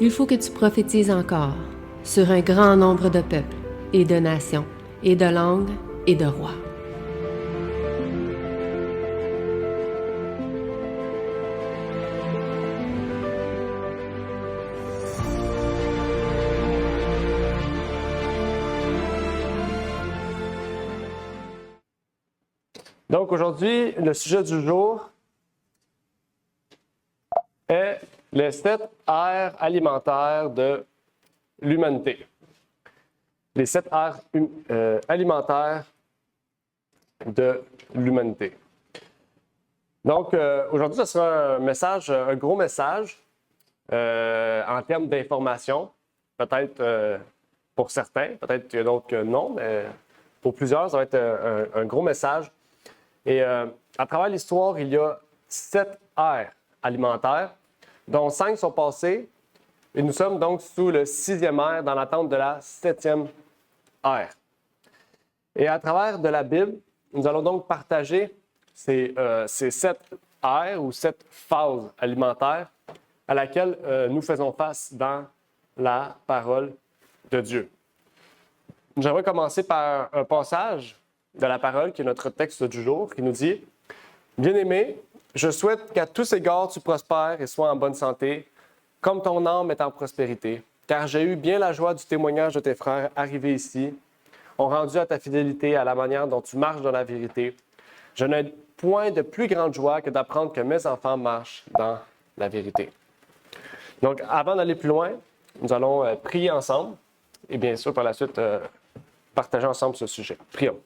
Il faut que tu prophétises encore sur un grand nombre de peuples et de nations et de langues et de rois. Donc aujourd'hui, le sujet du jour est les 7 aires alimentaires de l'humanité. Les 7 aires alimentaires de l'humanité. Donc aujourd'hui, ce sera un gros message en termes d'information. Peut-être pour certains, peut-être qu'il y a d'autres que non, mais pour plusieurs, ça va être un gros message. Et à travers l'histoire, il y a 7 aires alimentaires, dont 5 sont passées. Et nous sommes donc sous le 6e ère, dans l'attente de la 7e ère. Et à travers de la Bible, nous allons donc partager ces 7 aires ou 7 phases alimentaires à laquelle nous faisons face dans la parole de Dieu. J'aimerais commencer par un passage de la parole, qui est notre texte du jour, qui nous dit « Bien-aimé, je souhaite qu'à tous égards tu prospères et sois en bonne santé, comme ton âme est en prospérité, car j'ai eu bien la joie du témoignage de tes frères arrivés ici, ont rendu à ta fidélité à la manière dont tu marches dans la vérité. Je n'ai point de plus grande joie que d'apprendre que mes enfants marchent dans la vérité. » Donc, avant d'aller plus loin, nous allons prier ensemble et bien sûr, par la suite, partager ensemble ce sujet. Prions.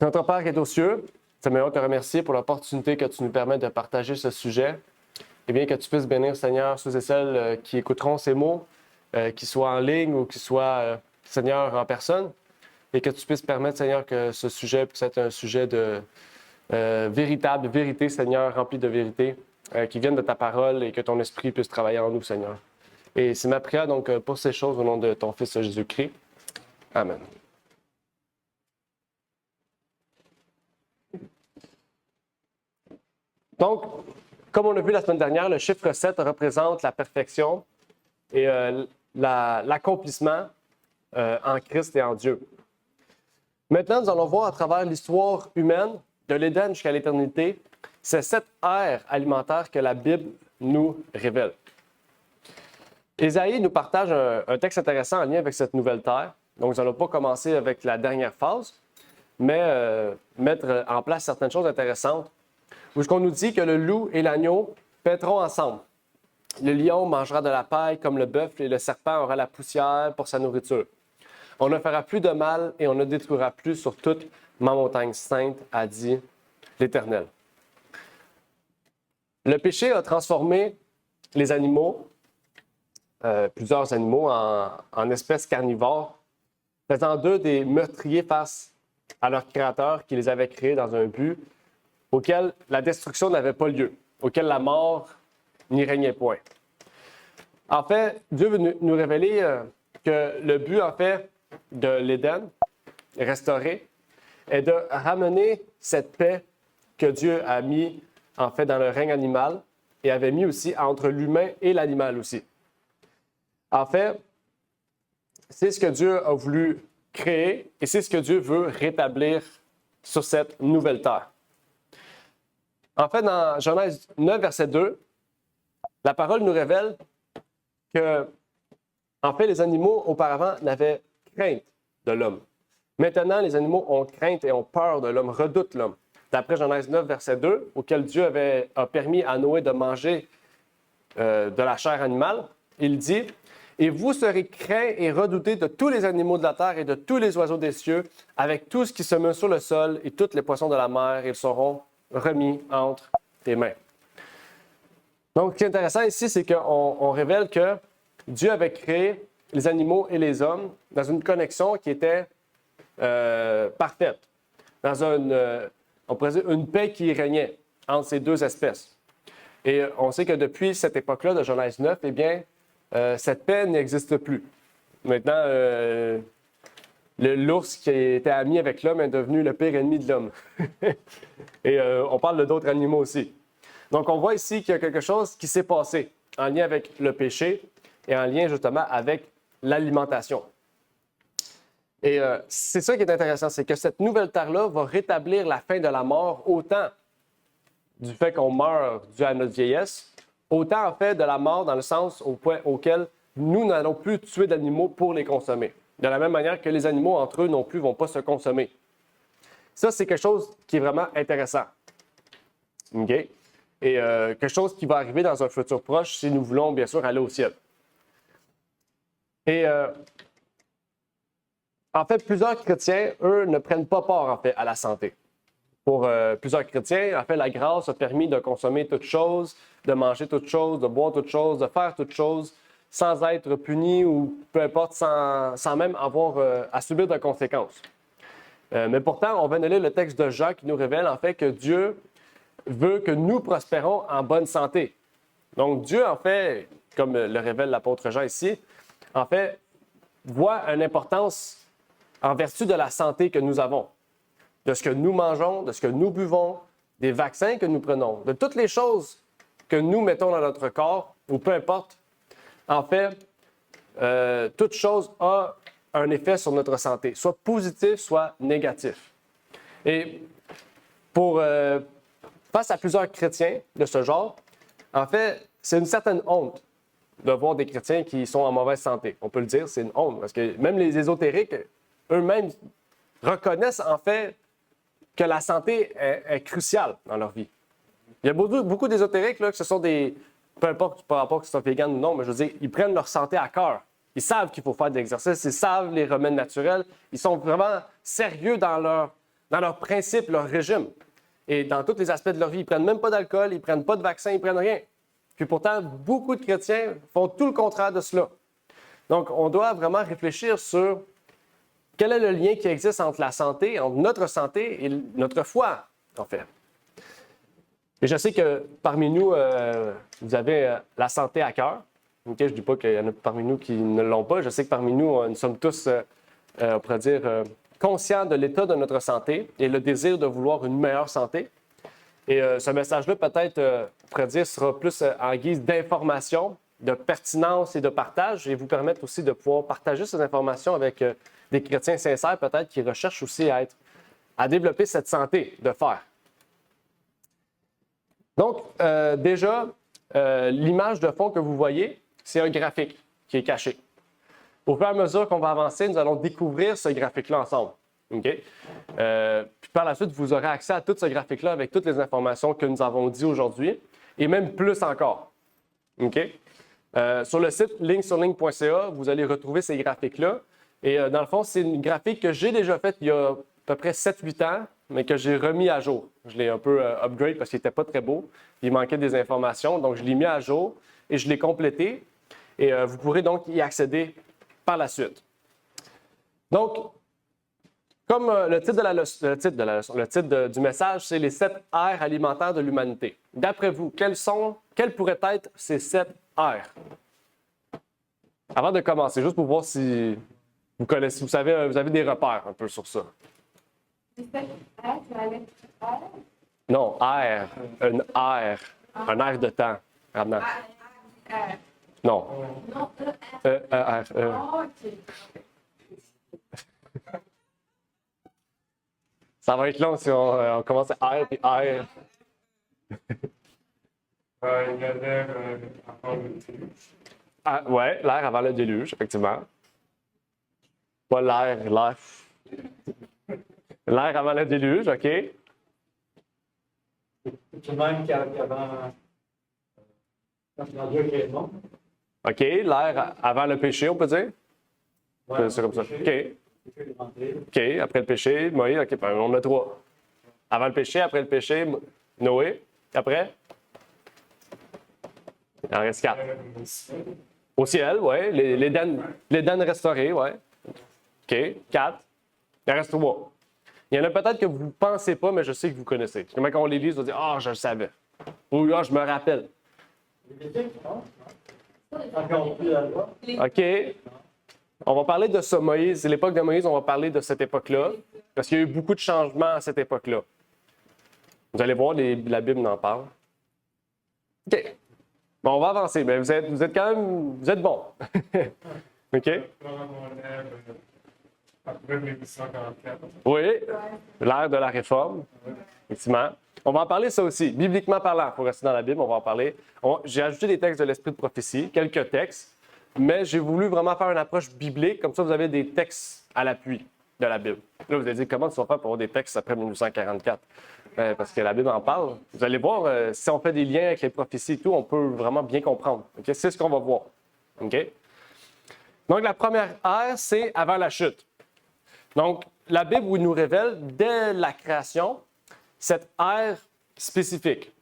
Notre Père qui est aux cieux, nous aimons te remercier pour l'opportunité que tu nous permets de partager ce sujet. Et bien que tu puisses bénir, Seigneur, ceux et celles qui écouteront ces mots, qu'ils soient en ligne ou qu'ils soient, Seigneur, en personne. Et que tu puisses permettre, Seigneur, que ce sujet puisse être un sujet de véritable vérité, Seigneur, rempli de vérité, qui vienne de ta parole et que ton esprit puisse travailler en nous, Seigneur. Et c'est ma prière donc pour ces choses au nom de ton Fils Jésus-Christ. Amen. Donc, comme on a vu la semaine dernière, le chiffre 7 représente la perfection et l'accomplissement en Christ et en Dieu. Maintenant, nous allons voir à travers l'histoire humaine, de l'Éden jusqu'à l'éternité, ces 7 aires alimentaires que la Bible nous révèle. Ésaïe nous partage un texte intéressant en lien avec cette nouvelle terre. Donc, nous n'allons pas commencer avec la dernière phase, mais mettre en place certaines choses intéressantes. Où on nous dit que le loup et l'agneau paîtront ensemble. Le lion mangera de la paille comme le bœuf et le serpent aura la poussière pour sa nourriture. On ne fera plus de mal et on ne détruira plus sur toute ma montagne sainte, a dit l'Éternel. Le péché a transformé les animaux, plusieurs animaux, en espèces carnivores, faisant d'eux des meurtriers face à leur Créateur qui les avait créés dans un but auquel la destruction n'avait pas lieu, auquel la mort n'y régnait point. En fait, Dieu veut nous révéler que le but, en fait, de l'Éden, restauré, est de ramener cette paix que Dieu a mis, en fait, dans le règne animal et avait mis aussi entre l'humain et l'animal aussi. En fait, c'est ce que Dieu a voulu créer et c'est ce que Dieu veut rétablir sur cette nouvelle terre. En fait, dans Genèse 9, verset 2, la parole nous révèle que, en fait, les animaux, auparavant, n'avaient crainte de l'homme. Maintenant, les animaux ont crainte et ont peur de l'homme, redoutent l'homme. D'après Genèse 9, verset 2, auquel Dieu a permis à Noé de manger de la chair animale, il dit « Et vous serez craints et redoutés de tous les animaux de la terre et de tous les oiseaux des cieux, avec tout ce qui se meut sur le sol et tous les poissons de la mer, ils seront remis entre tes mains. » Donc, ce qui est intéressant ici, c'est qu'on révèle que Dieu avait créé les animaux et les hommes dans une connexion qui était parfaite, dans on pourrait dire une paix qui régnait entre ces deux espèces. Et on sait que depuis cette époque-là de Genèse 9, eh bien, cette paix n'existe plus. Maintenant, l'ours qui était ami avec l'homme est devenu le pire ennemi de l'homme. Et on parle d'autres animaux aussi. Donc, on voit ici qu'il y a quelque chose qui s'est passé, en lien avec le péché et en lien justement avec l'alimentation. Et c'est ça qui est intéressant, c'est que cette nouvelle terre-là va rétablir la fin de la mort autant du fait qu'on meurt dû à notre vieillesse, autant en fait de la mort dans le sens au point auquel nous n'allons plus tuer d'animaux pour les consommer. De la même manière que les animaux entre eux non plus ne vont pas se consommer. Ça, c'est quelque chose qui est vraiment intéressant. OK? Et quelque chose qui va arriver dans un futur proche si nous voulons bien sûr aller au ciel. Et en fait, plusieurs chrétiens, eux, ne prennent pas part en fait, à la santé. Pour plusieurs chrétiens, en fait, la grâce a permis de consommer toutes choses, de manger toutes choses, de boire toutes choses, de faire toutes choses, sans être puni ou peu importe, sans même avoir à subir de conséquences. Mais pourtant, on vient de lire le texte de Jean qui nous révèle en fait que Dieu veut que nous prospérons en bonne santé. Donc Dieu, en fait, comme le révèle l'apôtre Jean ici, en fait, voit une importance en vertu de la santé que nous avons, de ce que nous mangeons, de ce que nous buvons, des vaccins que nous prenons, de toutes les choses que nous mettons dans notre corps, ou peu importe. En fait, toute chose a un effet sur notre santé, soit positif, soit négatif. Et face à plusieurs chrétiens de ce genre, en fait, c'est une certaine honte de voir des chrétiens qui sont en mauvaise santé. On peut le dire, c'est une honte, parce que même les ésotériques, eux-mêmes, reconnaissent en fait que la santé est cruciale dans leur vie. Il y a beaucoup d'ésotériques, là, que ce sont des... Peu importe par rapport que ce soit vegan ou non, mais je veux dire, ils prennent leur santé à cœur. Ils savent qu'il faut faire de l'exercice, ils savent les remèdes naturels. Ils sont vraiment sérieux dans leur principe, leur régime. Et dans tous les aspects de leur vie, ils ne prennent même pas d'alcool, ils ne prennent pas de vaccin, ils ne prennent rien. Puis pourtant, beaucoup de chrétiens font tout le contraire de cela. Donc, on doit vraiment réfléchir sur quel est le lien qui existe entre la santé, entre notre santé et notre foi, en fait. Et je sais que parmi nous, vous avez la santé à cœur. Okay, je ne dis pas qu'il y en a parmi nous qui ne l'ont pas. Je sais que parmi nous, nous sommes tous, on pourrait dire, conscients de l'état de notre santé et le désir de vouloir une meilleure santé. Et ce message-là, peut-être, on pourrait dire, sera plus en guise d'information, de pertinence et de partage, et vous permettre aussi de pouvoir partager ces informations avec des chrétiens sincères, peut-être, qui recherchent aussi à développer cette santé de fer. Donc, déjà, l'image de fond que vous voyez, c'est un graphique qui est caché. Au fur et à mesure qu'on va avancer, nous allons découvrir ce graphique-là ensemble. Okay? Puis par la suite, vous aurez accès à tout ce graphique-là avec toutes les informations que nous avons dit aujourd'hui, et même plus encore. Okay? Sur le site lignesurligne.ca, vous allez retrouver ces graphiques-là. Et dans le fond, c'est une graphique que j'ai déjà faite il y a à peu près 7-8 ans, mais que j'ai remis à jour. Je l'ai un peu upgrade parce qu'il n'était pas très beau. Il manquait des informations, donc je l'ai mis à jour et je l'ai complété. Et vous pourrez donc y accéder par la suite. Donc, comme le titre du message, c'est les 7 aires alimentaires de l'humanité. D'après vous, quelles pourraient être ces 7 aires? Avant de commencer, juste pour voir si vous connaissez, vous avez des repères un peu sur ça. Les 7 aires, tu as les aires? Non, aire, un air de temps. Vraiment. Non. Non, OK. Ça va être long si on commence à air puis air. Ouais, l'air avant le déluge, effectivement. Pas l'air. L'air avant le déluge, OK. C'est même qu'avant. OK, l'air avant le péché, on peut dire? Ouais, c'est comme ça. péché, OK. OK, après le péché, Moïse, OK, ben, on en a 3. Avant le péché, après le péché, Noé. Après? Il en reste 4. Au ciel, oui. L'Éden restauré, oui. OK, 4. Il en reste 3. Il y en a peut-être que vous ne pensez pas, mais je sais que vous connaissez. Quand on les lit, vous allez dire « Ah, je le savais ». Ou « Ah, je me rappelle ». OK. On va parler de ça, Moïse. C'est l'époque de Moïse, on va parler de cette époque-là. Parce qu'il y a eu beaucoup de changements à cette époque-là. Vous allez voir, la Bible en parle. OK. Bon, on va avancer, mais vous êtes quand même, vous êtes bons. OK? Après 1844. Oui, l'ère de la Réforme, effectivement. On va en parler ça aussi, bibliquement parlant, pour rester dans la Bible, on va en parler. J'ai ajouté des textes de l'Esprit de prophétie, quelques textes, mais j'ai voulu vraiment faire une approche biblique, comme ça vous avez des textes à l'appui de la Bible. Là, vous allez dire, comment tu vas faire pour avoir des textes après 1944? Parce que la Bible en parle. Vous allez voir, si on fait des liens avec les prophéties et tout, on peut vraiment bien comprendre. Okay? C'est ce qu'on va voir. Okay? Donc, la première ère, c'est avant la chute. Donc, la Bible nous révèle, dès la création, cette ère spécifique.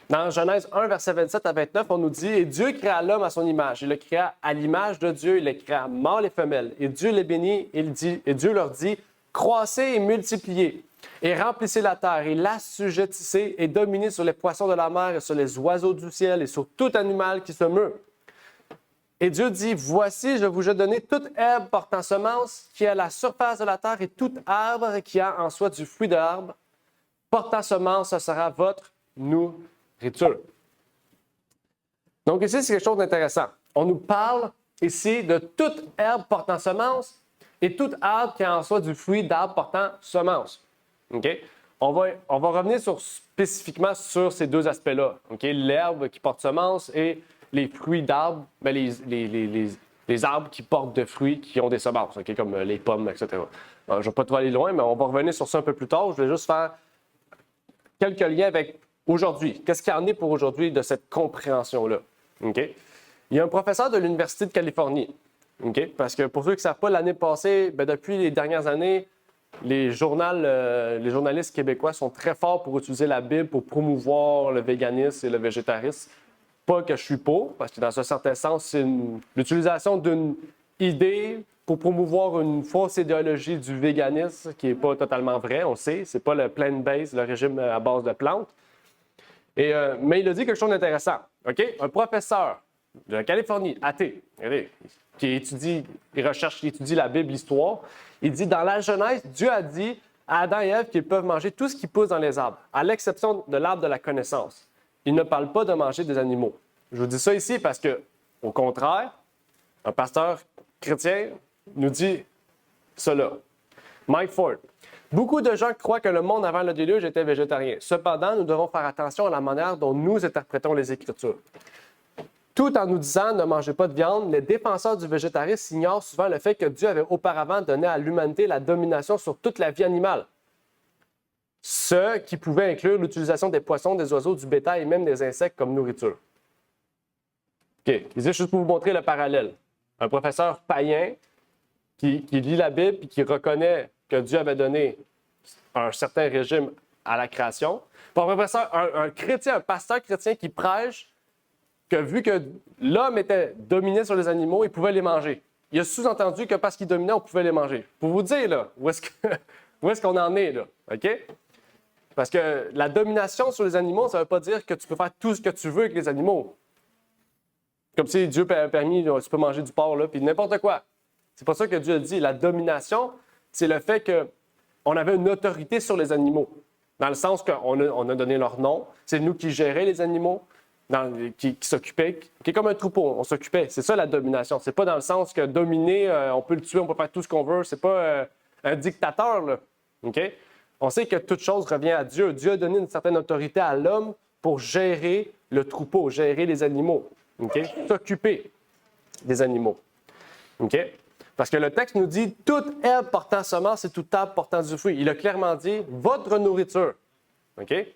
Dans Genèse 1, versets 27 à 29, on nous dit « Et Dieu créa l'homme à son image. Il le créa à l'image de Dieu. Il le créa mâle et femelle. Et Dieu les bénit. Et Dieu leur dit « Croissez et multipliez. Et remplissez la terre. Et l'assujettissez. Et dominez sur les poissons de la mer et sur les oiseaux du ciel et sur tout animal qui se meut. » Et Dieu dit, « Voici, je vous ai donné toute herbe portant semence qui est à la surface de la terre et tout arbre qui a en soi du fruit d'arbre portant semence, ce sera votre nourriture. » Donc ici, c'est quelque chose d'intéressant. On nous parle ici de toute herbe portant semence et tout arbre qui a en soi du fruit d'arbre portant semence. Okay? On va revenir spécifiquement sur ces deux aspects-là. Okay? L'herbe qui porte semence et les fruits d'arbres, bien, les arbres qui portent de fruits qui ont des semences, okay? Comme les pommes, etc. Alors, je ne vais pas trop aller loin, mais on va revenir sur ça un peu plus tard. Je vais juste faire quelques liens avec aujourd'hui. Qu'est-ce qu'il y en est pour aujourd'hui de cette compréhension-là? Okay? Il y a un professeur de l'Université de Californie, okay? Parce que pour ceux qui ne savent pas, l'année passée, bien, depuis les dernières années, les journalistes québécois sont très forts pour utiliser la Bible pour promouvoir le véganisme et le végétarisme. Pas que je suis pour, parce que dans un certain sens, c'est l'utilisation d'une idée pour promouvoir une fausse idéologie du véganisme qui n'est pas totalement vraie, on le sait. C'est pas le plant-based, le régime à base de plantes. Mais il a dit quelque chose d'intéressant. Okay? Un professeur de la Californie, athée, qui étudie la Bible, l'histoire, il dit, dans la Genèse, Dieu a dit à Adam et Ève qu'ils peuvent manger tout ce qui pousse dans les arbres, à l'exception de l'arbre de la connaissance. Il ne parle pas de manger des animaux. Je vous dis ça ici parce que, au contraire, un pasteur chrétien nous dit cela. Mike Ford. Beaucoup de gens croient que le monde avant le déluge était végétarien. Cependant, nous devons faire attention à la manière dont nous interprétons les Écritures. Tout en nous disant « ne mangez pas de viande », les défenseurs du végétarisme ignorent souvent le fait que Dieu avait auparavant donné à l'humanité la domination sur toute la vie animale. Ce qui pouvait inclure l'utilisation des poissons, des oiseaux, du bétail et même des insectes comme nourriture. OK, ici, juste pour vous montrer le parallèle. Un professeur païen qui lit la Bible et qui reconnaît que Dieu avait donné un certain régime à la création. Pour un professeur, un chrétien, un pasteur chrétien qui prêche que vu que l'homme était dominé sur les animaux, il pouvait les manger. Il a sous-entendu que parce qu'il dominait, on pouvait les manger. Pour vous dire, là, où est-ce qu'on en est, là, OK? Parce que la domination sur les animaux, ça ne veut pas dire que tu peux faire tout ce que tu veux avec les animaux. Comme si Dieu a permis, tu peux manger du porc, là, puis n'importe quoi. C'est pas ça que Dieu a dit. La domination, c'est le fait qu'on avait une autorité sur les animaux. Dans le sens qu'on a donné leur nom. C'est nous qui gérions les animaux, qui s'occupaient, qui est comme un troupeau. On s'occupait. C'est ça la domination. C'est pas dans le sens que dominer, on peut le tuer, on peut faire tout ce qu'on veut. C'est pas un dictateur, là. OK? On sait que toute chose revient à Dieu. Dieu a donné une certaine autorité à l'homme pour gérer le troupeau, gérer les animaux. Okay? S'occuper des animaux. Okay? Parce que le texte nous dit « toute herbe portant semence et toute arbre portant du fruit ». Il a clairement dit « votre nourriture ». Okay?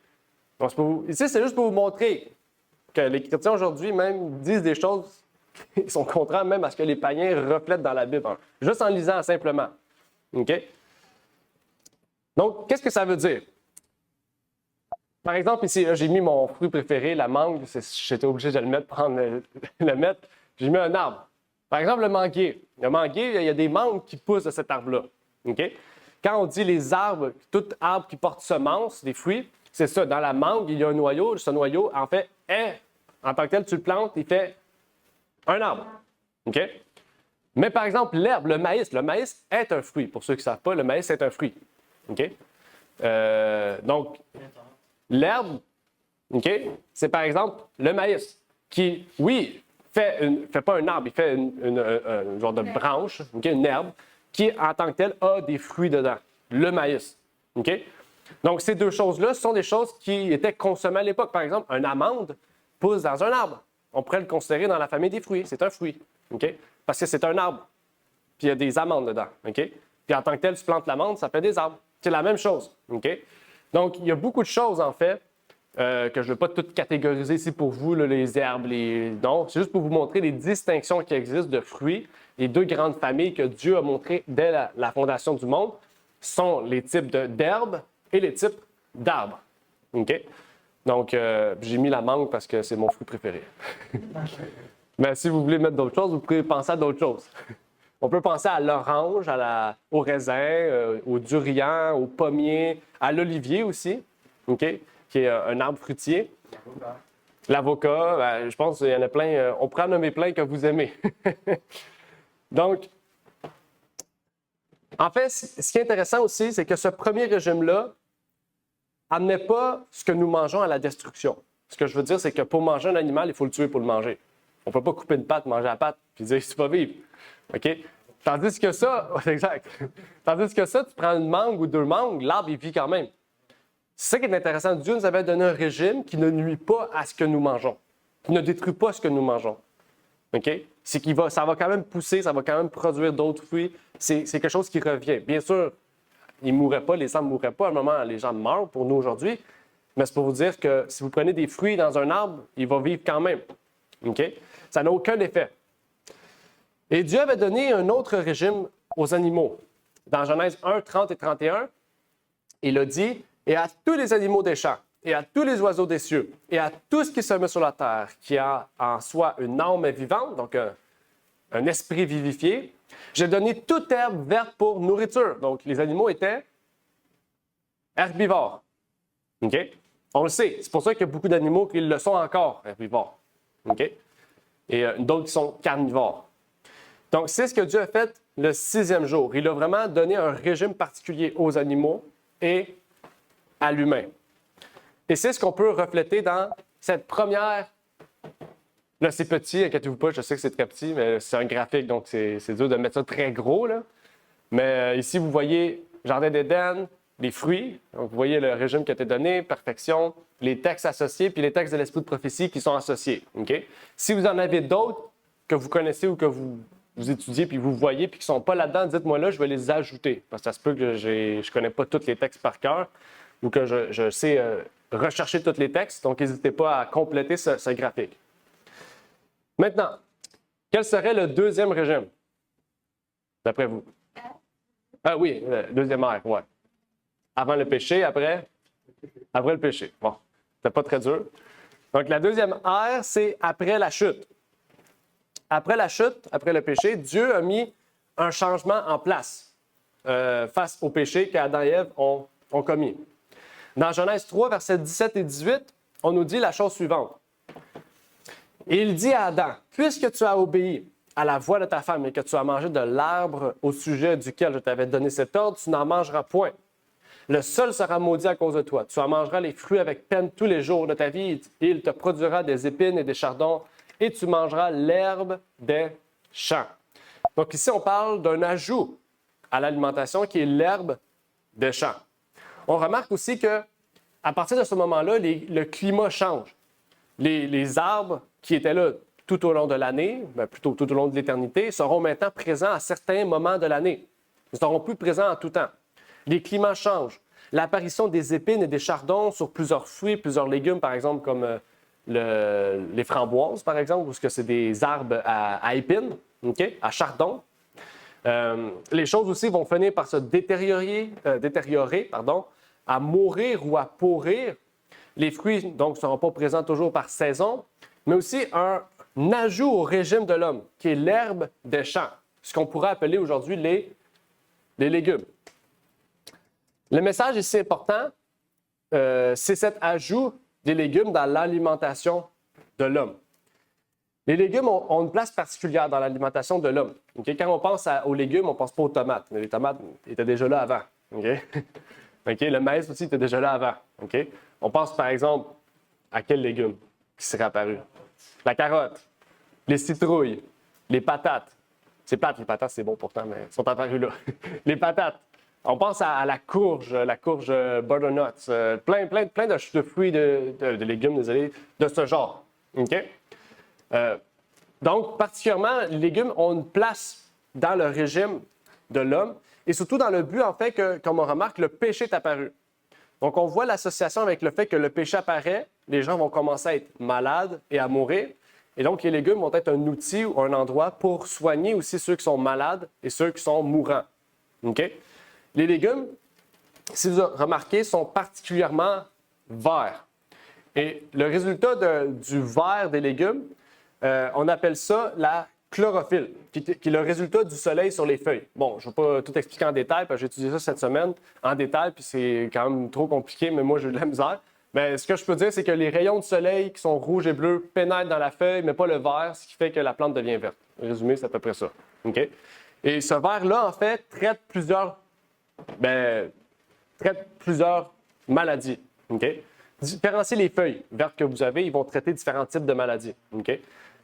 Donc, ici, c'est juste pour vous montrer que les chrétiens aujourd'hui même disent des choses qui sont contraires même à ce que les païens reflètent dans la Bible. Juste en lisant simplement. Okay? Donc, qu'est-ce que ça veut dire? Par exemple, ici, là, j'ai mis mon fruit préféré, la mangue. J'étais obligé de le mettre, le mettre. J'ai mis un arbre. Par exemple, le manguier. Le manguier, il y a des mangues qui poussent de cet arbre-là. Okay? Quand on dit les arbres, tout arbre qui porte semence, des fruits, c'est ça. Dans la mangue, il y a un noyau. Ce noyau, en fait, en tant que tel, tu le plantes, il fait un arbre. Okay? Mais par exemple, l'herbe, le maïs est un fruit. Pour ceux qui ne savent pas, le maïs est un fruit. OK? Donc, l'herbe, OK, c'est par exemple le maïs. qui, oui, fait pas un arbre, il fait un genre de branche, okay, une herbe, qui, en tant que telle, a des fruits dedans, le maïs. Okay? Donc, ces deux choses-là sont des choses qui étaient consommées à l'époque. Par exemple, une amande pousse dans un arbre. On pourrait le considérer dans la famille des fruits. C'est un fruit. Okay? Parce que c'est un arbre. Puis il y a des amandes dedans. Okay? Puis en tant que tel, tu plantes l'amande, ça fait des arbres. C'est la même chose. Okay? Donc, il y a beaucoup de choses, en fait, que je ne vais pas toutes catégoriser ici pour vous, là, les herbes, non, c'est juste pour vous montrer les distinctions qui existent de fruits. Les deux grandes familles que Dieu a montrées dès la fondation du monde sont les types d'herbes et les types d'arbres. OK? Donc, j'ai mis la mangue parce que c'est mon fruit préféré. Mais si vous voulez mettre d'autres choses, vous pouvez penser à d'autres choses. On peut penser à l'orange, au raisin, au durian, au pommier, à l'olivier aussi, OK? Qui est un arbre fruitier. L'avocat, ben, je pense qu'il y en a plein. On pourrait en nommer plein que vous aimez. Donc, en fait, ce qui est intéressant aussi, c'est que ce premier régime-là n'amenait pas ce que nous mangeons à la destruction. Ce que je veux dire, c'est que pour manger un animal, il faut le tuer pour le manger. On ne peut pas couper une patte, manger la patte, puis dire « tu vas vivre ». OK? Tandis que ça, exact. Tandis que ça, tu prends une mangue ou deux mangues, l'arbre, il vit quand même. C'est ça qui est intéressant. Dieu nous avait donné un régime qui ne nuit pas à ce que nous mangeons, qui ne détruit pas ce que nous mangeons. OK? C'est ça va quand même pousser, ça va quand même produire d'autres fruits. C'est quelque chose qui revient. Bien sûr, ils ne mourraient pas, les arbres ne mourraient pas. À un moment, les gens meurent pour nous aujourd'hui. Mais c'est pour vous dire que si vous prenez des fruits dans un arbre, il va vivre quand même. OK? Ça n'a aucun effet. Et Dieu avait donné un autre régime aux animaux. Dans Genèse 1, 30 et 31, il a dit « Et à tous les animaux des champs, et à tous les oiseaux des cieux, et à tout ce qui se met sur la terre, qui a en soi une âme vivante, donc un esprit vivifié, j'ai donné toute herbe verte pour nourriture. » Donc, les animaux étaient herbivores. OK? On le sait. C'est pour ça qu'il y a beaucoup d'animaux qui le sont encore, herbivores. OK? Et d'autres qui sont carnivores. Donc, c'est ce que Dieu a fait le 6e jour. Il a vraiment donné un régime particulier aux animaux et à l'humain. Et c'est ce qu'on peut refléter dans cette première... Là, c'est petit, inquiétez-vous pas, je sais que c'est très petit, mais c'est un graphique, donc c'est dur de mettre ça très gros, là. Mais ici, vous voyez Jardin d'Éden, les fruits. Donc, vous voyez le régime qui a été donné, perfection, les textes associés, puis les textes de l'esprit de prophétie qui sont associés. Okay? Si vous en avez d'autres que vous connaissez ou que vous étudiez, puis vous voyez, puis qui ne sont pas là-dedans, dites-moi là, je vais les ajouter. Parce que ça se peut que je ne connais pas tous les textes par cœur ou que je sais rechercher tous les textes. Donc, n'hésitez pas à compléter ce graphique. Maintenant, quel serait le deuxième régime, d'après vous? Ah oui, le deuxième ère, oui. Avant le péché, après le péché. Bon, c'était pas très dur. Donc, la deuxième ère, c'est après la chute. Après la chute, après le péché, Dieu a mis un changement en place face au péché qu'Adam et Ève ont commis. Dans Genèse 3, versets 17 et 18, on nous dit la chose suivante. Et il dit à Adam, « Puisque tu as obéi à la voix de ta femme et que tu as mangé de l'arbre au sujet duquel je t'avais donné cet ordre, tu n'en mangeras point. Le sol sera maudit à cause de toi. Tu en mangeras les fruits avec peine tous les jours de ta vie et il te produira des épines et des chardons et tu mangeras l'herbe des champs. » Donc ici, on parle d'un ajout à l'alimentation qui est l'herbe des champs. On remarque aussi qu'à partir de ce moment-là, le climat change. Les arbres qui étaient là tout au long de l'année, plutôt tout au long de l'éternité, seront maintenant présents à certains moments de l'année. Ils ne seront plus présents en tout temps. Les climats changent. L'apparition des épines et des chardons sur plusieurs fruits, plusieurs légumes, par exemple, comme les framboises, par exemple, parce que c'est des arbres à épines, okay, à chardons. Les choses aussi vont finir par se détériorer, à mourir ou à pourrir. Les fruits, donc, ne seront pas présents toujours par saison, mais aussi un ajout au régime de l'homme, qui est l'herbe des champs, ce qu'on pourrait appeler aujourd'hui les légumes. Le message ici important, c'est cet ajout des légumes dans l'alimentation de l'homme. Les légumes ont une place particulière dans l'alimentation de l'homme. Okay? Quand on pense aux légumes, on ne pense pas aux tomates. Les tomates étaient déjà là avant. Okay? Okay? Le maïs aussi était déjà là avant. Okay? On pense par exemple à quel légume qui serait apparu? La carotte, les citrouilles, les patates. C'est plate, les patates, c'est bon pourtant, mais elles sont apparues là. Les patates. On pense à la courge butternut, plein de fruits, de légumes, désolé, de ce genre. OK? Donc, particulièrement, les légumes ont une place dans le régime de l'homme et surtout dans le but, en fait, que, comme on remarque, le péché est apparu. Donc, on voit l'association avec le fait que le péché apparaît, les gens vont commencer à être malades et à mourir. Et donc, les légumes vont être un outil ou un endroit pour soigner aussi ceux qui sont malades et ceux qui sont mourants. OK? Les légumes, si vous remarquez, sont particulièrement verts. Et le résultat du vert des légumes, on appelle ça la chlorophylle, qui est le résultat du soleil sur les feuilles. Bon, je ne vais pas tout expliquer en détail, parce que j'ai étudié ça cette semaine en détail, puis c'est quand même trop compliqué, mais moi, j'ai eu de la misère. Mais ce que je peux dire, c'est que les rayons de soleil qui sont rouges et bleus pénètrent dans la feuille, mais pas le vert, ce qui fait que la plante devient verte. Résumé, c'est à peu près ça. OK? Et ce vert-là, en fait, traite plusieurs maladies. OK? Différencier les feuilles vertes que vous avez, ils vont traiter différents types de maladies. OK?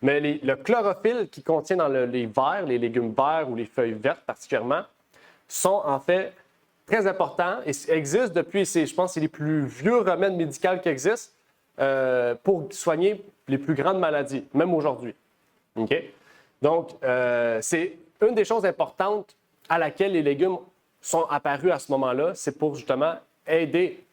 Mais le chlorophylle qui contient dans les verts, les légumes verts ou les feuilles vertes particulièrement, sont en fait très importants et existent depuis, je pense, c'est les plus vieux remèdes médicaux qui existent pour soigner les plus grandes maladies, même aujourd'hui. OK? Donc, c'est une des choses importantes à laquelle les légumes sont apparus à ce moment-là, c'est pour justement aider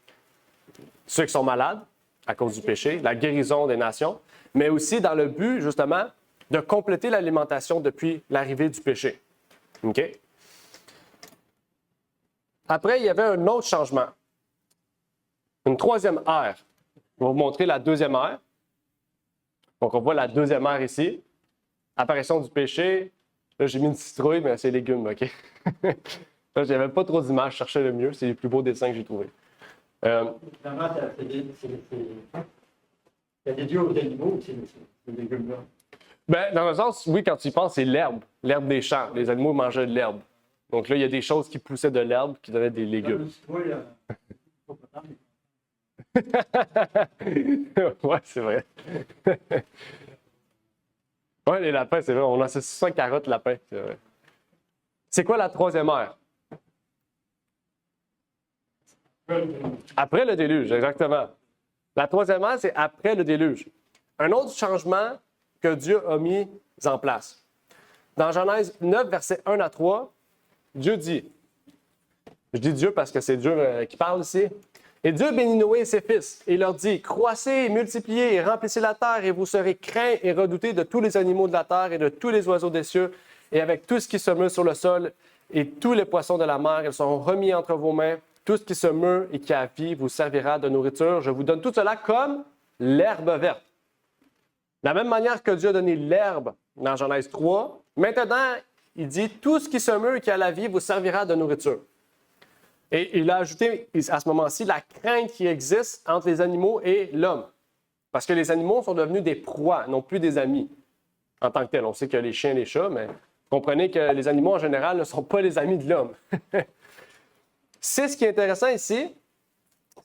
ceux qui sont malades à cause du péché, la guérison des nations, mais aussi dans le but, justement, de compléter l'alimentation depuis l'arrivée du péché. OK? Après, il y avait un autre changement. Une troisième ère. Je vais vous montrer la deuxième ère. Donc, on voit la deuxième ère ici. Apparition du péché. Là, j'ai mis une citrouille, mais c'est légumes, OK? Là, j'avais pas trop d'images, je cherchais le mieux. C'est les plus beaux dessins que j'ai trouvés. Finalement, il y a des dieux aux animaux, ces légumes-là. Ben, dans un sens, oui, quand tu y penses, c'est l'herbe des champs. Les animaux mangeaient de l'herbe. Donc là, il y a des choses qui poussaient de l'herbe qui donnaient des légumes. Ouais, c'est vrai. Ouais, les lapins, c'est vrai. On associe ça carottes, lapins, c'est vrai. C'est quoi la troisième ère? Après le déluge, exactement. La troisième ère, c'est après le déluge. Un autre changement que Dieu a mis en place. Dans Genèse 9, versets 1 à 3, Dieu dit, je dis Dieu parce que c'est Dieu qui parle ici, « Et Dieu bénit Noé et ses fils, et leur dit, « Croissez, multipliez et remplissez la terre, et vous serez craints et redoutés de tous les animaux de la terre et de tous les oiseaux des cieux, et avec tout ce qui se meut sur le sol, et tous les poissons de la mer, ils seront remis entre vos mains. Tout ce qui se meut et qui a vie vous servira de nourriture. Je vous donne tout cela comme l'herbe verte. » De la même manière que Dieu a donné l'herbe dans Genèse 3, maintenant, il dit, tout ce qui se meut et qui a la vie vous servira de nourriture. Et il a ajouté à ce moment-ci la crainte qui existe entre les animaux et l'homme. Parce que les animaux sont devenus des proies, non plus des amis en tant que tels. On sait qu'il y a les chiens et les chats, mais comprenez que les animaux en général ne sont pas les amis de l'homme. C'est ce qui est intéressant ici,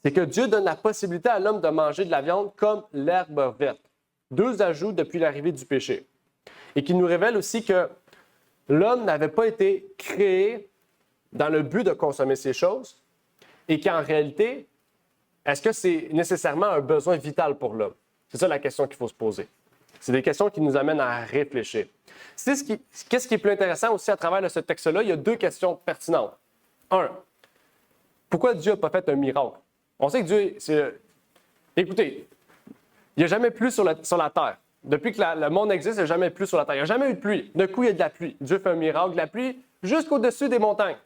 c'est que Dieu donne la possibilité à l'homme de manger de la viande comme l'herbe verte. Deux ajouts depuis l'arrivée du péché. Et qui nous révèle aussi que l'homme n'avait pas été créé dans le but de consommer ces choses et qu'en réalité, est-ce que c'est nécessairement un besoin vital pour l'homme? C'est ça la question qu'il faut se poser. C'est des questions qui nous amènent à réfléchir. Qu'est-ce qui est plus intéressant aussi à travers ce texte-là? Il y a deux questions pertinentes. Un, pourquoi Dieu n'a pas fait un miracle? On sait que Dieu, écoutez, il n'y a jamais plu sur la terre. Depuis que le monde existe, il n'y a jamais plu sur la terre. Il n'y a jamais eu de pluie. D'un coup, il y a de la pluie. Dieu fait un miracle, de la pluie jusqu'au-dessus des montagnes.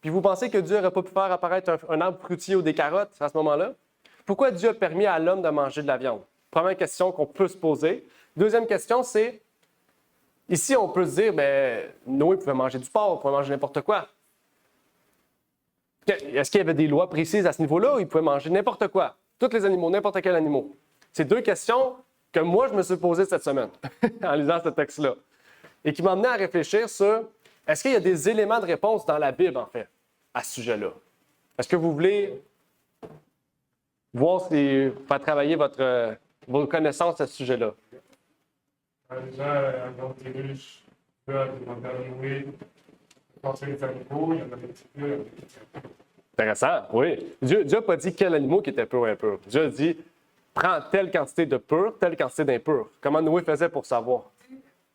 Puis vous pensez que Dieu n'aurait pas pu faire apparaître un arbre fruitier ou des carottes à ce moment-là? Pourquoi Dieu a permis à l'homme de manger de la viande? Première question qu'on peut se poser. Deuxième question, c'est, ici, on peut se dire, bien, Noé pouvait manger du porc, il pouvait manger n'importe quoi. Est-ce qu'il y avait des lois précises à ce niveau-là où il pouvait manger n'importe quoi? Tous les animaux, n'importe quel animal. C'est deux questions que moi, je me suis posées cette semaine en lisant ce texte-là. Et qui m'ont amené à réfléchir sur, est-ce qu'il y a des éléments de réponse dans la Bible, en fait, à ce sujet-là? Est-ce que vous voulez voir si faire travailler vos connaissances à ce sujet-là? Déjà, dans le déluge, Dieu a demandé à Noé de penser les animaux, il y en avait un petit peu, il y en avait qui étaient impurs. Intéressant, oui. Dieu n'a pas dit quel animal qui était pur ou impur. Dieu a dit, prends telle quantité de pur, telle quantité d'impur. Comment Noé faisait pour savoir?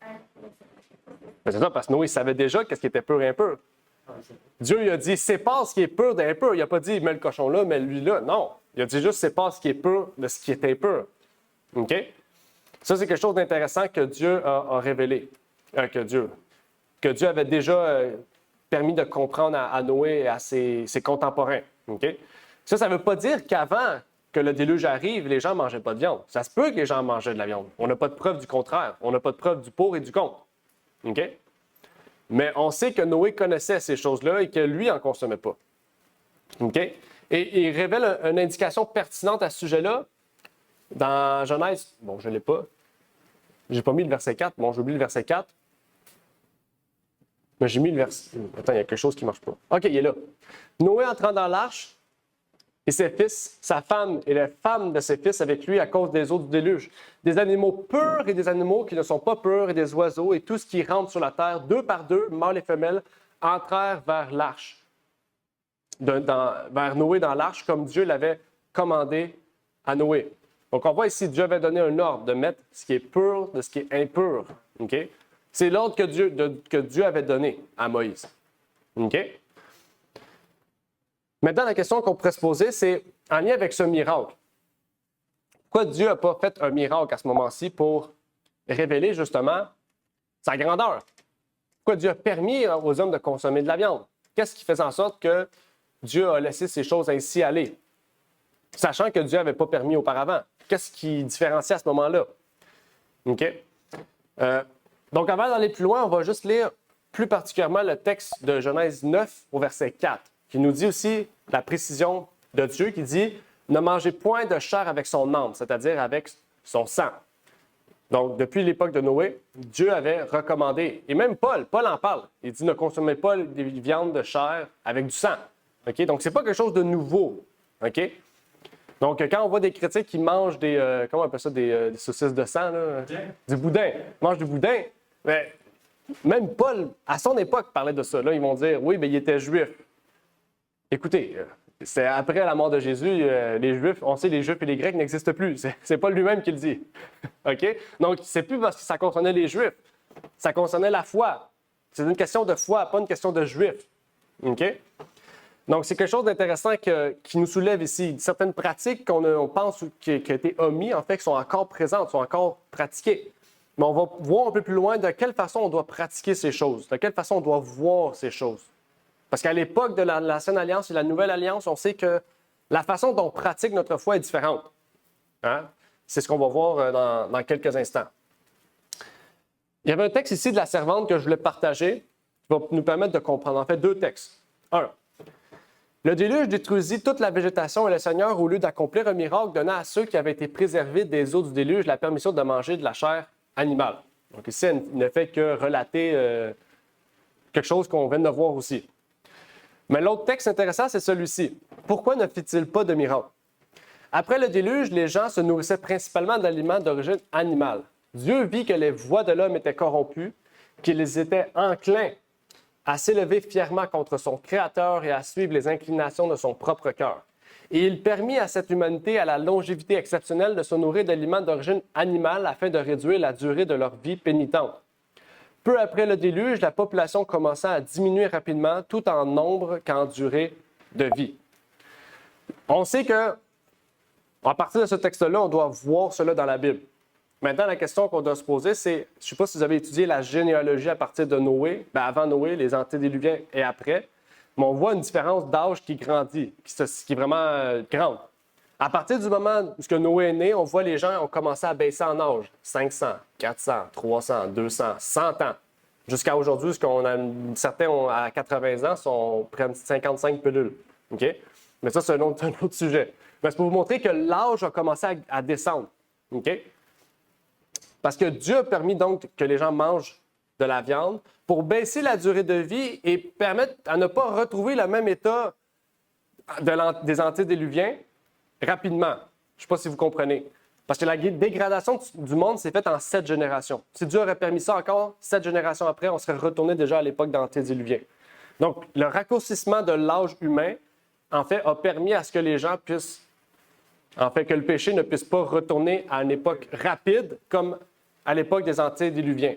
Ben, c'est ça, parce que Noé savait déjà qu'est-ce qui était pur et impur. Dieu il a dit, sépare ce qui est pur d'impur. Il n'a pas dit, mets le cochon là, mets lui là. Non. Il a dit juste, sépare ce qui est pur de ce qui est impur. OK? Ça, c'est quelque chose d'intéressant que Dieu a révélé. Que Dieu avait déjà permis de comprendre à Noé et à ses contemporains. OK? Ça ne veut pas dire qu'avant que le déluge arrive, les gens ne mangeaient pas de viande. Ça se peut que les gens mangeaient de la viande. On n'a pas de preuve du contraire. On n'a pas de preuve du pour et du contre. OK? Mais on sait que Noé connaissait ces choses-là et que lui n'en consommait pas. OK? Et il révèle une indication pertinente à ce sujet-là dans Genèse. Bon, je ne l'ai pas. J'ai pas mis le verset 4. Bon, j'ai oublié le verset 4. Mais j'ai mis le verset. Attends, il y a quelque chose qui ne marche pas. OK, il est là. Noé entrant dans l'arche et ses fils, sa femme et les femmes de ses fils avec lui à cause des eaux du déluge. Des animaux purs et des animaux qui ne sont pas purs et des oiseaux et tout ce qui rentre sur la terre, deux par deux, mâles et femelles, entrèrent vers l'arche. Vers Noé dans l'arche, comme Dieu l'avait commandé à Noé. Donc, on voit ici, Dieu avait donné un ordre de mettre ce qui est pur de ce qui est impur. Okay? C'est l'ordre que Dieu avait donné à Moïse. Okay? Maintenant, la question qu'on pourrait se poser, c'est en lien avec ce miracle. Pourquoi Dieu n'a pas fait un miracle à ce moment-ci pour révéler justement sa grandeur? Pourquoi Dieu a permis aux hommes de consommer de la viande? Qu'est-ce qui faisait en sorte que Dieu a laissé ces choses ainsi aller? Sachant que Dieu n'avait pas permis auparavant. Qu'est-ce qui différencie à ce moment-là? OK? Donc, avant d'aller plus loin, on va juste lire plus particulièrement le texte de Genèse 9 au verset 4, qui nous dit aussi la précision de Dieu, qui dit « Ne mangez point de chair avec son âme », c'est-à-dire avec son sang. Donc, depuis l'époque de Noé, Dieu avait recommandé, et même Paul en parle, il dit « Ne consommez pas des viandes de chair avec du sang ». OK? Donc, ce n'est pas quelque chose de nouveau. OK? Donc, quand on voit des chrétiens qui mangent des, comment on appelle ça, des saucisses de sang, là, du boudin, ils mangent du boudin, mais même Paul, à son époque, parlait de ça. Là, ils vont dire, oui, mais il était juif. Écoutez, c'est après la mort de Jésus, les Juifs, on sait les Juifs et les Grecs n'existent plus. C'est Paul lui-même qui le dit. OK? Donc, c'est plus parce que ça concernait les Juifs. Ça concernait la foi. C'est une question de foi, pas une question de Juifs. OK? Donc, c'est quelque chose d'intéressant qui nous soulève ici. Certaines pratiques qu'on pense qui ont été omises, en fait, qui sont encore présentes, sont encore pratiquées. Mais on va voir un peu plus loin de quelle façon on doit pratiquer ces choses, de quelle façon on doit voir ces choses. Parce qu'à l'époque de l'Ancienne Alliance et la Nouvelle Alliance, on sait que la façon dont on pratique notre foi est différente. Hein? C'est ce qu'on va voir dans quelques instants. Il y avait un texte ici de la servante que je voulais partager, qui va nous permettre de comprendre. En fait, deux textes. Un. Le déluge détruisit toute la végétation et le Seigneur, au lieu d'accomplir un miracle, donna à ceux qui avaient été préservés des eaux du déluge la permission de manger de la chair animale. Donc ici, il ne fait que relater quelque chose qu'on vient de voir aussi. Mais l'autre texte intéressant, c'est celui-ci. Pourquoi ne fit-il pas de miracle? Après le déluge, les gens se nourrissaient principalement d'aliments d'origine animale. Dieu vit que les voies de l'homme étaient corrompues, qu'ils étaient enclins à s'élever fièrement contre son Créateur et à suivre les inclinations de son propre cœur. Et il permit à cette humanité à la longévité exceptionnelle de se nourrir d'aliments d'origine animale afin de réduire la durée de leur vie pénitente. Peu après le déluge, la population commença à diminuer rapidement, tout en nombre qu'en durée de vie. On sait que, à partir de ce texte-là, on doit voir cela dans la Bible. Maintenant, la question qu'on doit se poser, c'est, je ne sais pas si vous avez étudié la généalogie à partir de Noé, avant Noé, les antédiluviens et après, mais on voit une différence d'âge qui grandit, qui est vraiment grande. À partir du moment où Noé est né, on voit les gens ont commencé à baisser en âge. 500, 400, 300, 200, 100 ans. Jusqu'à aujourd'hui, certains à 80 ans prennent 55 pilules. Okay? Mais ça, c'est un autre sujet. Mais c'est pour vous montrer que l'âge a commencé à descendre. Okay? Parce que Dieu a permis donc que les gens mangent de la viande pour baisser la durée de vie et permettre à ne pas retrouver le même état des antédiluviens rapidement. Je ne sais pas si vous comprenez. Parce que la dégradation du monde s'est faite en 7 générations. Si Dieu aurait permis ça encore, 7 générations après, on serait retourné déjà à l'époque d'antédiluvien. Donc, le raccourcissement de l'âge humain, en fait, a permis à ce que les gens puissent, en fait, que le péché ne puisse pas retourner à une époque rapide comme à l'époque des antédiluviens.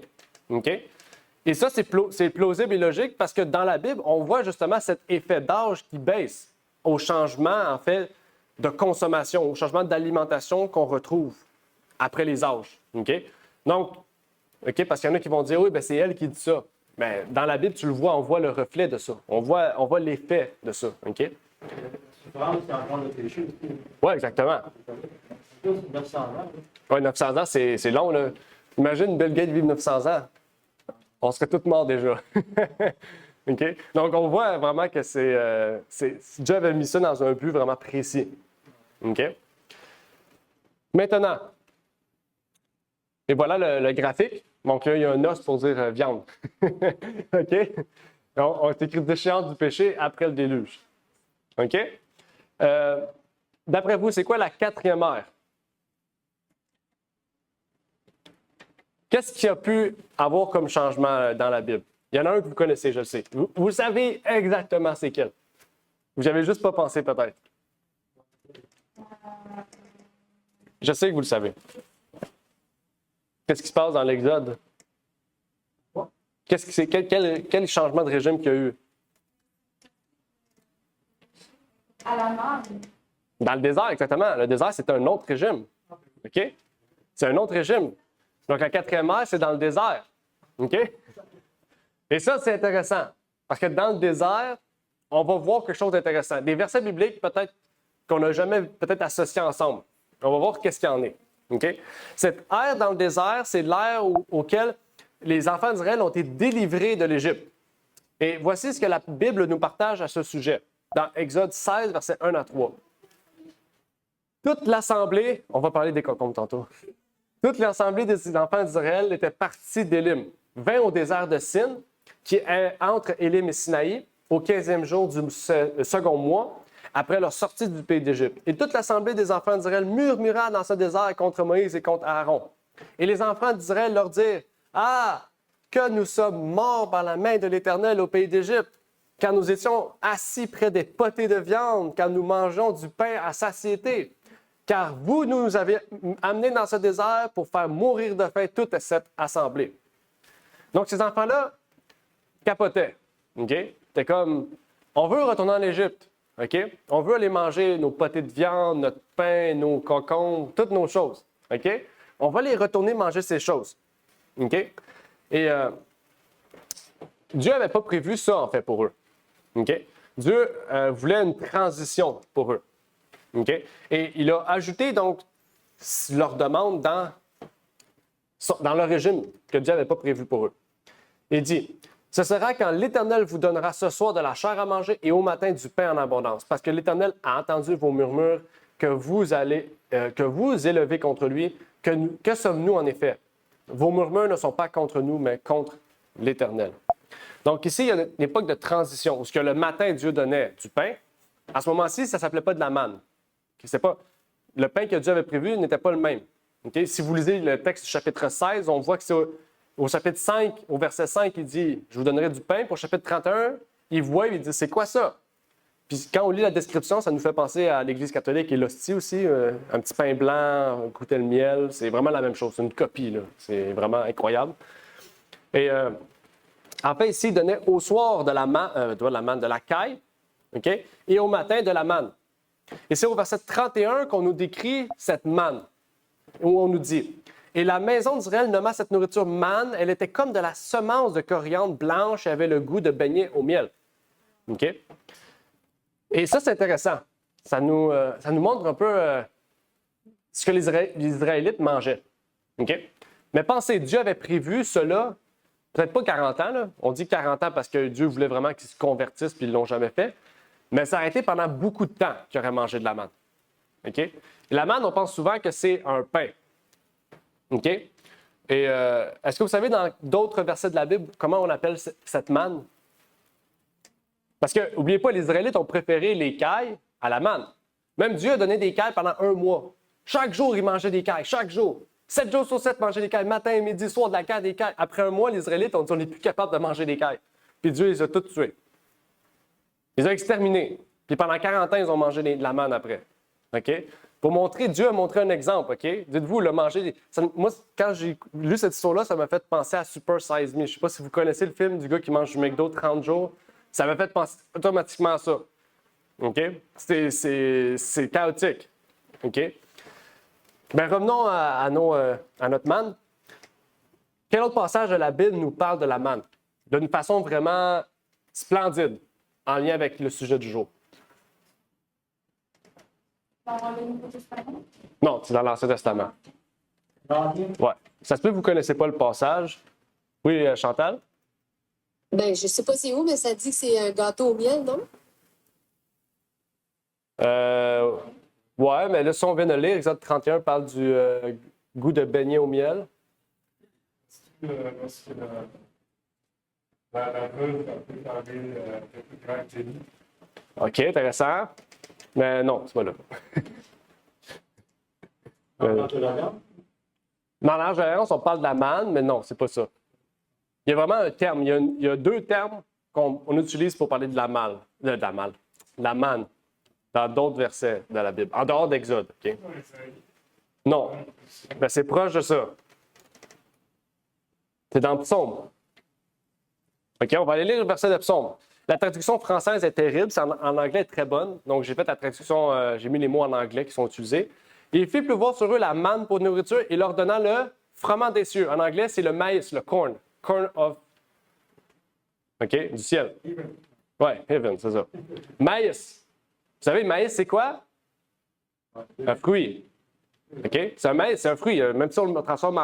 OK? Et ça, c'est plausible et logique parce que dans la Bible, on voit justement cet effet d'âge qui baisse au changement, en fait, de consommation, au changement d'alimentation qu'on retrouve après les âges. OK? Donc, OK, parce qu'il y en a qui vont dire, oui, bien, c'est elle qui dit ça. Mais dans la Bible, tu le vois, on voit le reflet de ça. On voit l'effet de ça. OK? La souffrance, c'est encore le péché aussi. Oui, exactement. C'est 900 ans. Oui, 900 ans, c'est long, là. Imagine Bill Gates vivre 900 ans. On serait tous morts déjà. OK? Donc, on voit vraiment que Dieu avait mis ça dans un but vraiment précis. OK? Maintenant, et voilà le graphique. Donc là, il y a un os pour dire viande. OK? On écrit déchéance du péché après le déluge. OK? D'après vous, c'est quoi la 4e ère? Qu'est-ce qu'il y a pu avoir comme changement dans la Bible? Il y en a un que vous connaissez, je le sais. Vous savez exactement c'est quel. Vous n'avez juste pas pensé peut-être. Je sais que vous le savez. Qu'est-ce qui se passe dans l'Exode? Quel changement de régime qu'il y a eu? À la mort. Dans le désert, exactement. Le désert, c'est un autre régime. OK? C'est un autre régime. Donc, la 4e ère, c'est dans le désert. OK? Et ça, c'est intéressant. Parce que dans le désert, on va voir quelque chose d'intéressant. Des versets bibliques, peut-être, qu'on n'a jamais peut-être associés ensemble. On va voir qu'est-ce qu'il y en est. OK? Cette ère dans le désert, c'est l'ère auquel les enfants d'Israël ont été délivrés de l'Égypte. Et voici ce que la Bible nous partage à ce sujet. Dans Exode 16, versets 1 à 3. Toute l'assemblée, on va parler des cocombes tantôt. Toute l'assemblée des enfants d'Israël était partie d'Élim, vint au désert de Sin, qui est entre Élim et Sinaï, au 15e jour du second mois, après leur sortie du pays d'Égypte. Et toute l'assemblée des enfants d'Israël murmura dans ce désert contre Moïse et contre Aaron. Et les enfants d'Israël leur dirent, « Ah, que nous sommes morts par la main de l'Éternel au pays d'Égypte, quand nous étions assis près des potées de viande, quand nous mangeons du pain à satiété. Car vous nous avez amenés dans ce désert pour faire mourir de faim toute cette assemblée. » Donc, ces enfants-là capotaient. OK? C'était comme, on veut retourner en Égypte. OK? On veut aller manger nos potées de viande, notre pain, nos concombres, toutes nos choses. OK? On va aller retourner manger ces choses. OK? Et Dieu n'avait pas prévu ça, en fait, pour eux. OK? Dieu voulait une transition pour eux. OK? Et il a ajouté, donc, leur demande dans leur régime que Dieu n'avait pas prévu pour eux. Il dit, « Ce sera quand l'Éternel vous donnera ce soir de la chair à manger et au matin du pain en abondance, parce que l'Éternel a entendu vos murmures que vous élevez contre lui. Que sommes-nous en effet? Vos murmures ne sont pas contre nous, mais contre l'Éternel. » Donc ici, il y a une époque de transition où ce que le matin Dieu donnait du pain, à ce moment-ci, ça ne s'appelait pas de la manne. Le pain que Dieu avait prévu n'était pas le même. Okay? Si vous lisez le texte du chapitre 16, on voit que c'est au chapitre 5, au verset 5, il dit « Je vous donnerai du pain ». Pour le chapitre 31, il voit, il dit « C'est quoi ça? » Puis quand on lit la description, ça nous fait penser à l'Église catholique et l'hostie aussi. Un petit pain blanc, goûter le miel, c'est vraiment la même chose. C'est une copie, là. C'est vraiment incroyable. Et en fait, ici, il donnait au soir de la manne, de la caille, okay? Et au matin de la manne. Et c'est au verset 31 qu'on nous décrit cette manne, où on nous dit « Et la maison d'Israël nomma cette nourriture manne, elle était comme de la semence de coriandre blanche et avait le goût de beignet au miel. » OK? Et ça, c'est intéressant. Ça nous montre un peu ce que les Israélites mangeaient. OK? Mais pensez, Dieu avait prévu cela, peut-être pas 40 ans, là. On dit 40 ans parce que Dieu voulait vraiment qu'ils se convertissent puis ils ne l'ont jamais fait. Mais ça a été pendant beaucoup de temps qu'ils auraient mangé de la manne. OK? Et la manne, on pense souvent que c'est un pain. OK? Et est-ce que vous savez dans d'autres versets de la Bible comment on appelle cette manne? Parce que, n'oubliez pas, les Israélites ont préféré les cailles à la manne. Même Dieu a donné des cailles pendant 1 mois. Chaque jour, ils mangeaient des cailles. Chaque jour. 7 jours sur 7, ils mangeaient des cailles. Matin, midi, soir, de la caille, des cailles. Après un mois, les Israélites ont dit on n'est plus capable de manger des cailles. Puis Dieu les a tous tués. Ils ont exterminés. Puis pendant 40 ans, ils ont mangé de la manne après. OK? Pour montrer, Dieu a montré un exemple. OK? Dites-vous, le manger. Moi, quand j'ai lu cette histoire-là, ça m'a fait penser à Super Size Me. Je ne sais pas si vous connaissez le film du gars qui mange du McDo 30 jours. Ça m'a fait penser automatiquement à ça. OK? C'est chaotique. OK? Bien, revenons à notre manne. Quel autre passage de la Bible nous parle de la manne? D'une façon vraiment splendide, en lien avec le sujet du jour. Dans le Nouveau Testament. Non, c'est dans l'Ancien Testament. Ouais. Ça se peut que vous ne connaissez pas le passage. Oui, Chantal? Ben, je sais pas c'est où, mais ça dit que c'est un gâteau au miel, non? Ouais, mais là, si on vient de lire, Exode 31 parle du goût de beignet au miel. Lorsque la veuve a préparé le plus grand génie. OK, intéressant. Mais non, c'est pas là. Dans la viande? Dans l'Ange de l'Alliance, on parle de la manne, mais non, c'est pas ça. Il y a vraiment un terme. Il y a deux termes qu'on utilise pour parler de la manne, dans d'autres versets de la Bible, en dehors d'Exode. OK? Non. Ben, c'est proche de ça. C'est dans Psaume. OK, on va aller lire le verset de Psaume. La traduction française est terrible, en anglais est très bonne. Donc, j'ai fait la traduction, j'ai mis les mots en anglais qui sont utilisés. Il fit pleuvoir sur eux la manne pour nourriture et leur donnant le froment des cieux. En anglais, c'est le maïs, le corn. Corn of. OK, du ciel. Oui, heaven, c'est ça. Maïs. Vous savez, maïs, c'est quoi? Un fruit. OK? C'est un maïs, c'est un fruit. Même si on le transforme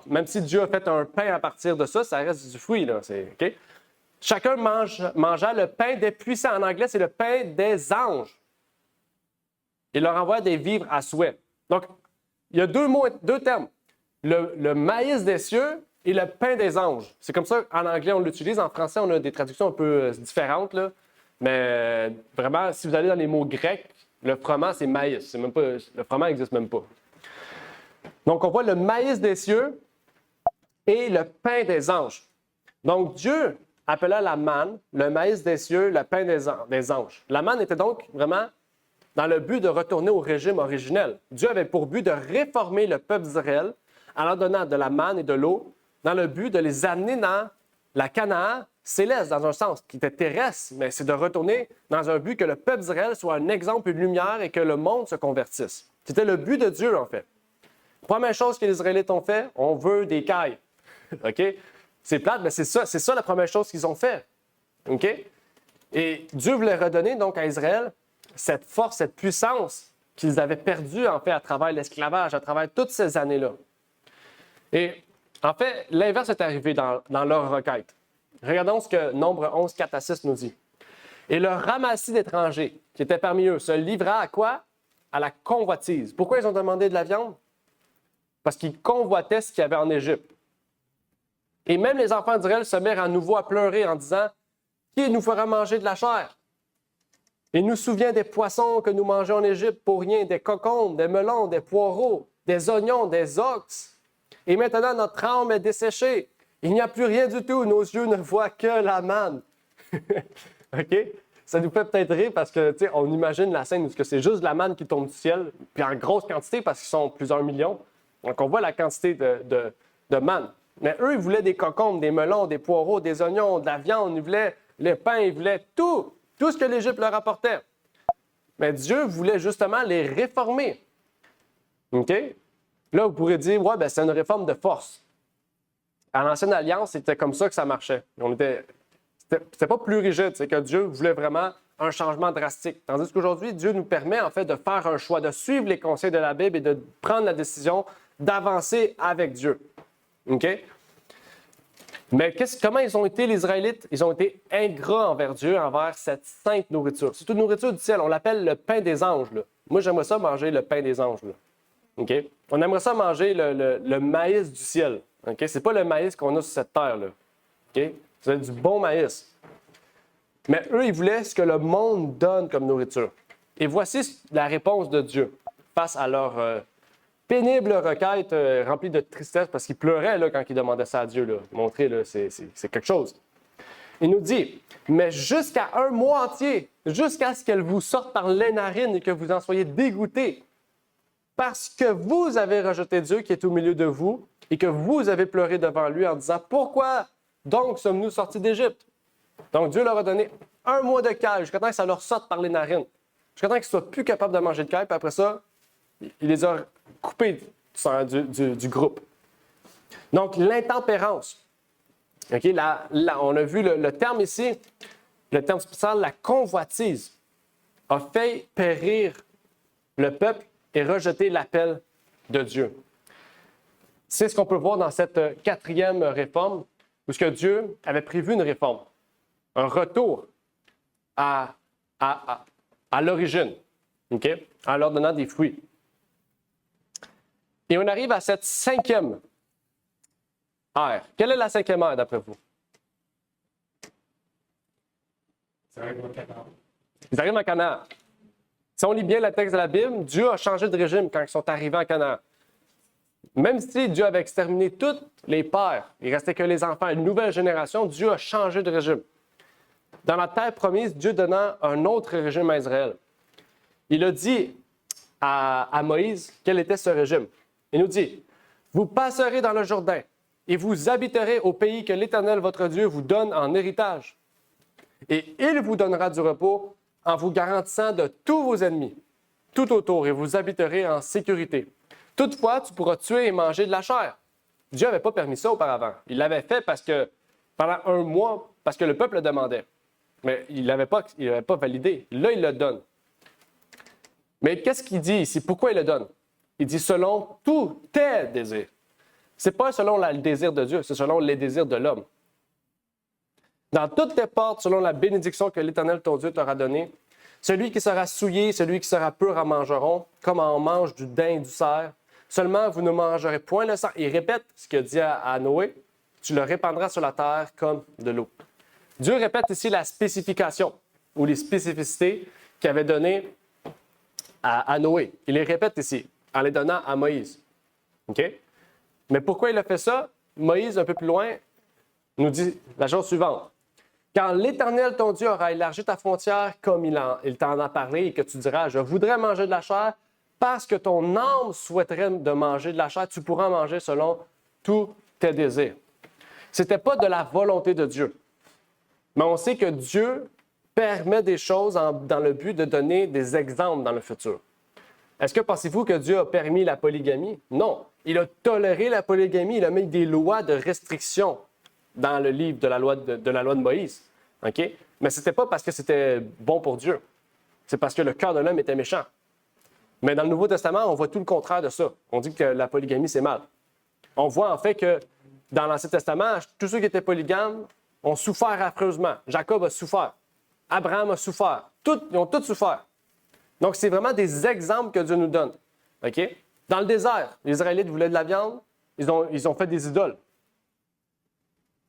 même si Dieu a fait un pain à partir de ça, ça reste du fruit, là. OK? Chacun mangea le pain des puissants. En anglais, c'est le pain des anges. Il leur envoie des vivres à souhait. Donc, il y a deux termes. Le maïs des cieux et le pain des anges. C'est comme ça, en anglais, on l'utilise. En français, on a des traductions un peu différentes, là. Mais vraiment, si vous allez dans les mots grecs, le froment, c'est maïs. C'est même pas, le froment n'existe même pas. Donc, on voit le maïs des cieux et le pain des anges. Donc, Dieu appela la manne, le maïs des cieux, le pain des anges. La manne était donc vraiment dans le but de retourner au régime originel. Dieu avait pour but de réformer le peuple d'Israël en leur donnant de la manne et de l'eau, dans le but de les amener dans la Canaan céleste, dans un sens qui était terrestre, mais c'est de retourner dans un but que le peuple d'Israël soit un exemple, une lumière et que le monde se convertisse. C'était le but de Dieu, en fait. Première chose que les Israélites ont fait, on veut des cailles. OK? C'est plate, mais c'est ça la première chose qu'ils ont fait. OK? Et Dieu voulait redonner donc à Israël cette force, cette puissance qu'ils avaient perdue, en fait, à travers l'esclavage, à travers toutes ces années-là. Et en fait, l'inverse est arrivé dans leur requête. Regardons ce que Nombre 11, 4 à 6 nous dit. Et le ramassis d'étrangers qui étaient parmi eux se livra à quoi? À la convoitise. Pourquoi ils ont demandé de la viande? Parce qu'ils convoitaient ce qu'il y avait en Égypte. Et même les enfants d'Israël se mirent à nouveau à pleurer en disant « Qui nous fera manger de la chair? Il nous souvient des poissons que nous mangeons en Égypte pour rien, des cocombes, des melons, des poireaux, des oignons, des ox. Et maintenant, notre âme est desséchée. Il n'y a plus rien du tout. Nos yeux ne voient que la manne. » OK? Ça nous fait peut-être rire parce que, tu sais, on imagine la scène où c'est juste de la manne qui tombe du ciel, puis en grosse quantité parce qu'ils sont plusieurs millions. Donc, on voit la quantité de manne. Mais eux, ils voulaient des cocombes, des melons, des poireaux, des oignons, de la viande, ils voulaient le pain, ils voulaient tout ce que l'Égypte leur apportait. Mais Dieu voulait justement les réformer. OK? Là, vous pourrez dire, ouais, ben c'est une réforme de force. À l'Ancienne Alliance, c'était comme ça que ça marchait. C'était pas plus rigide, c'est que Dieu voulait vraiment un changement drastique. Tandis qu'aujourd'hui, Dieu nous permet en fait de faire un choix, de suivre les conseils de la Bible et de prendre la décision d'avancer avec Dieu. OK? Mais comment ils ont été, les Israélites? Ils ont été ingrats envers Dieu, envers cette sainte nourriture. C'est une nourriture du ciel. On l'appelle le pain des anges. Là. Moi, j'aimerais ça manger le pain des anges. Là. OK? On aimerait ça manger le maïs du ciel. OK? C'est pas le maïs qu'on a sur cette terre. Là. OK? C'est du bon maïs. Mais eux, ils voulaient ce que le monde donne comme nourriture. Et voici la réponse de Dieu. face à leur pénible requête remplie de tristesse, parce qu'ils pleuraient là, quand ils demandaient ça à Dieu. Là. Montrer, là, c'est quelque chose. Il nous dit, mais jusqu'à un mois entier, jusqu'à ce qu'elle vous sorte par les narines et que vous en soyez dégoûtés, parce que vous avez rejeté Dieu qui est au milieu de vous et que vous avez pleuré devant lui en disant, pourquoi donc sommes-nous sortis d'Égypte? Donc Dieu leur a donné un mois de caille jusqu'à temps que ça leur sorte par les narines, jusqu'à temps qu'ils ne soient plus capables de manger de caille, puis après ça, il les a coupés du groupe. Donc l'intempérance. Okay, là, on a vu le terme ici, le terme spécial, la convoitise, a fait périr le peuple et rejeter l'appel de Dieu. C'est ce qu'on peut voir dans cette quatrième réforme, où ce que Dieu avait prévu une réforme, un retour à l'origine, okay, en leur donnant des fruits. Et on arrive à cette cinquième ère. Quelle est la cinquième ère d'après vous? Ça arrive au Canaan. Ils arrivent en Canaan. Si on lit bien le texte de la Bible, Dieu a changé de régime quand ils sont arrivés en Canaan. Même si Dieu avait exterminé tous les pères, il ne restait que les enfants, une nouvelle génération, Dieu a changé de régime. Dans la terre promise, Dieu donnant un autre régime à Israël. Il a dit à Moïse quel était ce régime. Il nous dit, « Vous passerez dans le Jourdain et vous habiterez au pays que l'Éternel, votre Dieu, vous donne en héritage. Et il vous donnera du repos en vous garantissant de tous vos ennemis, tout autour, et vous habiterez en sécurité. Toutefois, tu pourras tuer et manger de la chair. » Dieu n'avait pas permis ça auparavant. Il l'avait fait parce que pendant un mois, parce que le peuple le demandait. Mais il n'avait pas validé. Là, il le donne. Mais qu'est-ce qu'il dit ici? Pourquoi il le donne? Il dit selon tous tes désirs. Ce n'est pas selon le désir de Dieu, c'est selon les désirs de l'homme. Dans toutes tes portes, selon la bénédiction que l'Éternel, ton Dieu, t'aura donnée, celui qui sera souillé, celui qui sera pur en mangeront, comme on mange du daim et du cerf. Seulement, vous ne mangerez point le sang. Il répète ce qu'il a dit à Noé, tu le répandras sur la terre comme de l'eau. Dieu répète ici la spécification ou les spécificités qu'il avait données à Noé. Il les répète ici, en les donnant à Moïse. OK? Mais pourquoi il a fait ça? Moïse, un peu plus loin, nous dit la chose suivante. Quand l'Éternel, ton Dieu, aura élargi ta frontière comme il t'en a parlé et que tu diras, je voudrais manger de la chair, parce que ton âme souhaiterait de manger de la chair, tu pourras manger selon tous tes désirs. Ce n'était pas de la volonté de Dieu. Mais on sait que Dieu permet des choses dans le but de donner des exemples dans le futur. Est-ce que pensez-vous que Dieu a permis la polygamie? Non. Il a toléré la polygamie, il a mis des lois de restriction dans le livre de la loi de Moïse. Okay? Mais ce n'était pas parce que c'était bon pour Dieu. C'est parce que le cœur de l'homme était méchant. Mais dans le Nouveau Testament, on voit tout le contraire de ça. On dit que la polygamie, c'est mal. On voit en fait que dans l'Ancien Testament, tous ceux qui étaient polygames ont souffert affreusement. Jacob a souffert. Abraham a souffert. Ils ont tous souffert. Donc, c'est vraiment des exemples que Dieu nous donne. Okay? Dans le désert, les Israélites voulaient de la viande, ils ont fait des idoles.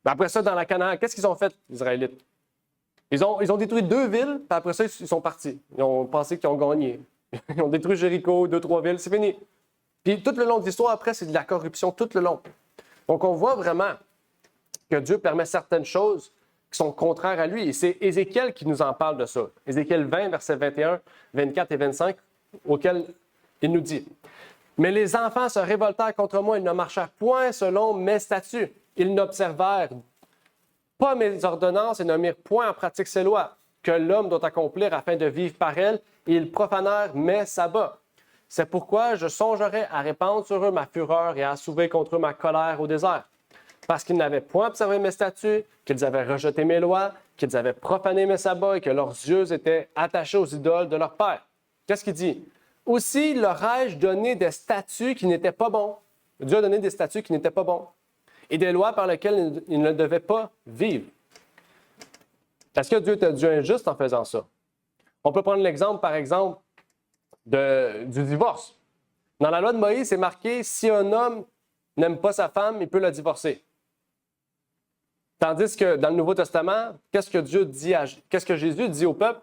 Après ça, dans la Canaan, qu'est-ce qu'ils ont fait, les Israélites? Ils ont détruit 2 villes, puis après ça, ils sont partis. Ils ont pensé qu'ils ont gagné. Ils ont détruit Jéricho, 2-3 villes, c'est fini. Puis tout le long de l'histoire, après, c'est de la corruption, tout le long. Donc, on voit vraiment que Dieu permet certaines choses qui sont contraires à lui. Et c'est Ézéchiel qui nous en parle de ça. Ézéchiel 20, versets 21, 24 et 25, auquel il nous dit « Mais les enfants se révoltèrent contre moi, ils ne marchèrent point selon mes statuts. Ils n'observèrent pas mes ordonnances et ne mirent point en pratique ces lois que l'homme doit accomplir afin de vivre par elles, et ils profanèrent mes sabbats. C'est pourquoi je songerai à répandre sur eux ma fureur et à assouvir contre eux ma colère au désert. Parce qu'ils n'avaient point observé mes statuts, qu'ils avaient rejeté mes lois, qu'ils avaient profané mes sabbats et que leurs yeux étaient attachés aux idoles de leur père. » Qu'est-ce qu'il dit? Aussi leur ai-je donné des statuts qui n'étaient pas bons. Dieu a donné des statuts qui n'étaient pas bons. Et des lois par lesquelles ils ne devaient pas vivre. Est-ce que Dieu est un Dieu injuste en faisant ça? On peut prendre l'exemple, par exemple, du divorce. Dans la loi de Moïse, c'est marqué, si un homme n'aime pas sa femme, il peut la divorcer. Tandis que dans le Nouveau Testament, qu'est-ce que Jésus dit au peuple?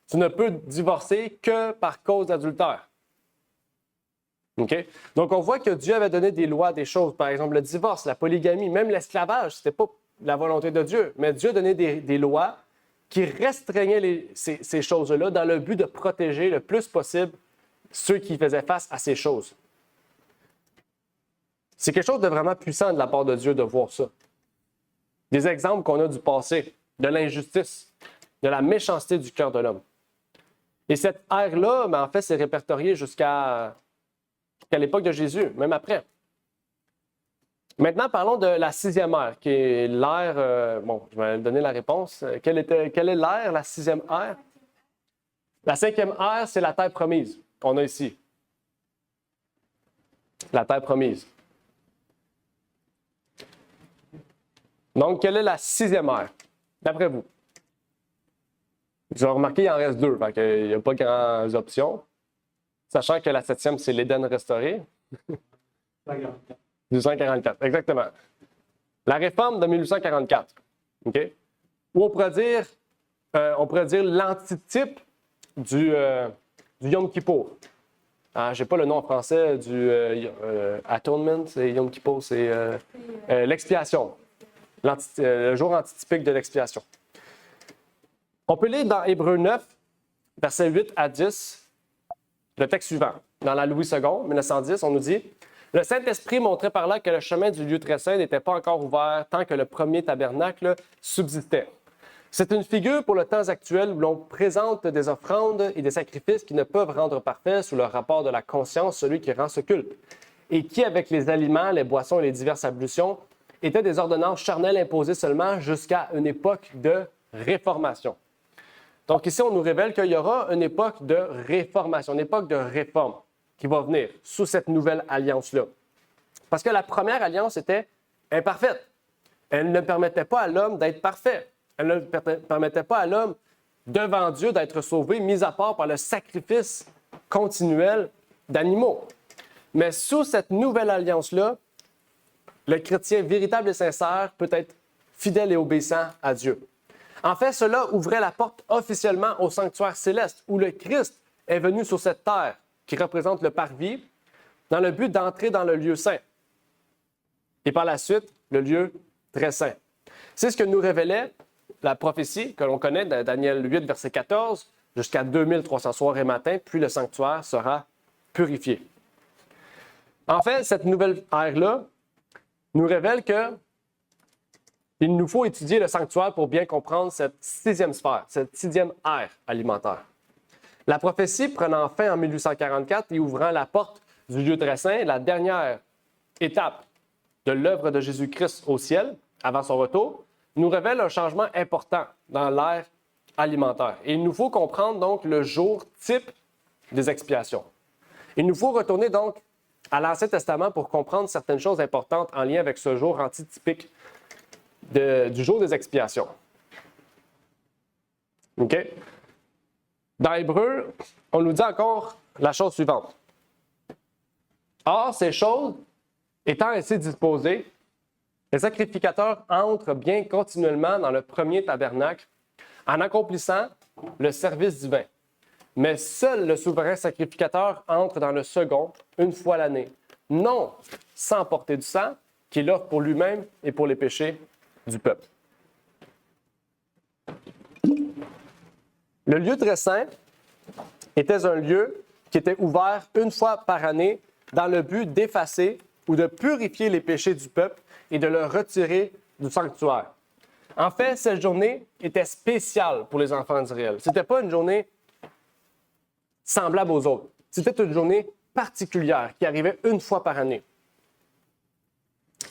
Tu ne peux divorcer que par cause d'adultère. OK? Donc, on voit que Dieu avait donné des lois, des choses. Par exemple, le divorce, la polygamie, même l'esclavage. Ce n'était pas la volonté de Dieu. Mais Dieu a donné des lois qui restreignaient ces choses-là dans le but de protéger le plus possible ceux qui faisaient face à ces choses. C'est quelque chose de vraiment puissant de la part de Dieu de voir ça. Des exemples qu'on a du passé, de l'injustice, de la méchanceté du cœur de l'homme. Et cette ère-là, en fait, c'est répertorié jusqu'à l'époque de Jésus, même après. Maintenant, parlons de la 6e ère, qui est l'ère... je vais donner la réponse. Quelle est l'ère, la 6e ère? La 5e ère, c'est la terre promise qu'on a ici. La terre promise. Donc, quelle est la 6e ère, d'après vous? Vous avez remarqué qu'il en reste 2, donc il n'y a pas grandes options. Sachant que la 7e, c'est l'Éden restauré. 1844, exactement. La réforme de 1844, OK? Ou on pourrait dire l'antitype du Yom Kippour. Je n'ai pas le nom en français du Atonement, c'est Yom Kippour, c'est l'expiation. Le jour antitypique de l'expiation. On peut lire dans Hébreux 9, versets 8 à 10, le texte suivant. Dans la Louis II, 1910, on nous dit « Le Saint-Esprit montrait par là que le chemin du lieu très saint n'était pas encore ouvert tant que le premier tabernacle subsistait. C'est une figure pour le temps actuel où l'on présente des offrandes et des sacrifices qui ne peuvent rendre parfait sous le rapport de la conscience celui qui rend ce culte, et qui, avec les aliments, les boissons et les diverses ablutions, étaient des ordonnances charnelles imposées seulement jusqu'à une époque de réformation. » Donc ici, on nous révèle qu'il y aura une époque de réformation, une époque de réforme qui va venir sous cette nouvelle alliance-là. Parce que la première alliance était imparfaite. Elle ne permettait pas à l'homme d'être parfait. Elle ne permettait pas à l'homme, devant Dieu, d'être sauvé, mis à part par le sacrifice continuel d'animaux. Mais sous cette nouvelle alliance-là, le chrétien véritable et sincère peut être fidèle et obéissant à Dieu. En fait, cela ouvrait la porte officiellement au sanctuaire céleste, où le Christ est venu sur cette terre, qui représente le parvis, dans le but d'entrer dans le lieu saint. Et par la suite, le lieu très saint. C'est ce que nous révélait la prophétie que l'on connaît de Daniel 8, verset 14, jusqu'à 2300 soirs et matins, puis le sanctuaire sera purifié. En fait, cette nouvelle ère-là nous révèle que il nous faut étudier le sanctuaire pour bien comprendre cette 6e sphère, cette 6e ère alimentaire. La prophétie prenant fin en 1844 et ouvrant la porte du lieu très saint, la dernière étape de l'œuvre de Jésus-Christ au ciel, avant son retour, nous révèle un changement important dans l'ère alimentaire. Et il nous faut comprendre donc le jour type des expiations. Il nous faut retourner donc à l'Ancien Testament pour comprendre certaines choses importantes en lien avec ce jour antitypique du jour des expiations. OK? Dans Hébreux, on nous dit encore la chose suivante. Or, ces choses étant ainsi disposées, les sacrificateurs entrent bien continuellement dans le premier tabernacle en accomplissant le service divin. Mais seul le souverain sacrificateur entre dans le second une fois l'année, non sans porter du sang, qu'il offre pour lui-même et pour les péchés du peuple. Le lieu très saint était un lieu qui était ouvert une fois par année dans le but d'effacer ou de purifier les péchés du peuple et de le retirer du sanctuaire. En fait, cette journée était spéciale pour les enfants d'Israël. Ce n'était pas une journée semblable aux autres. C'était une journée particulière qui arrivait une fois par année.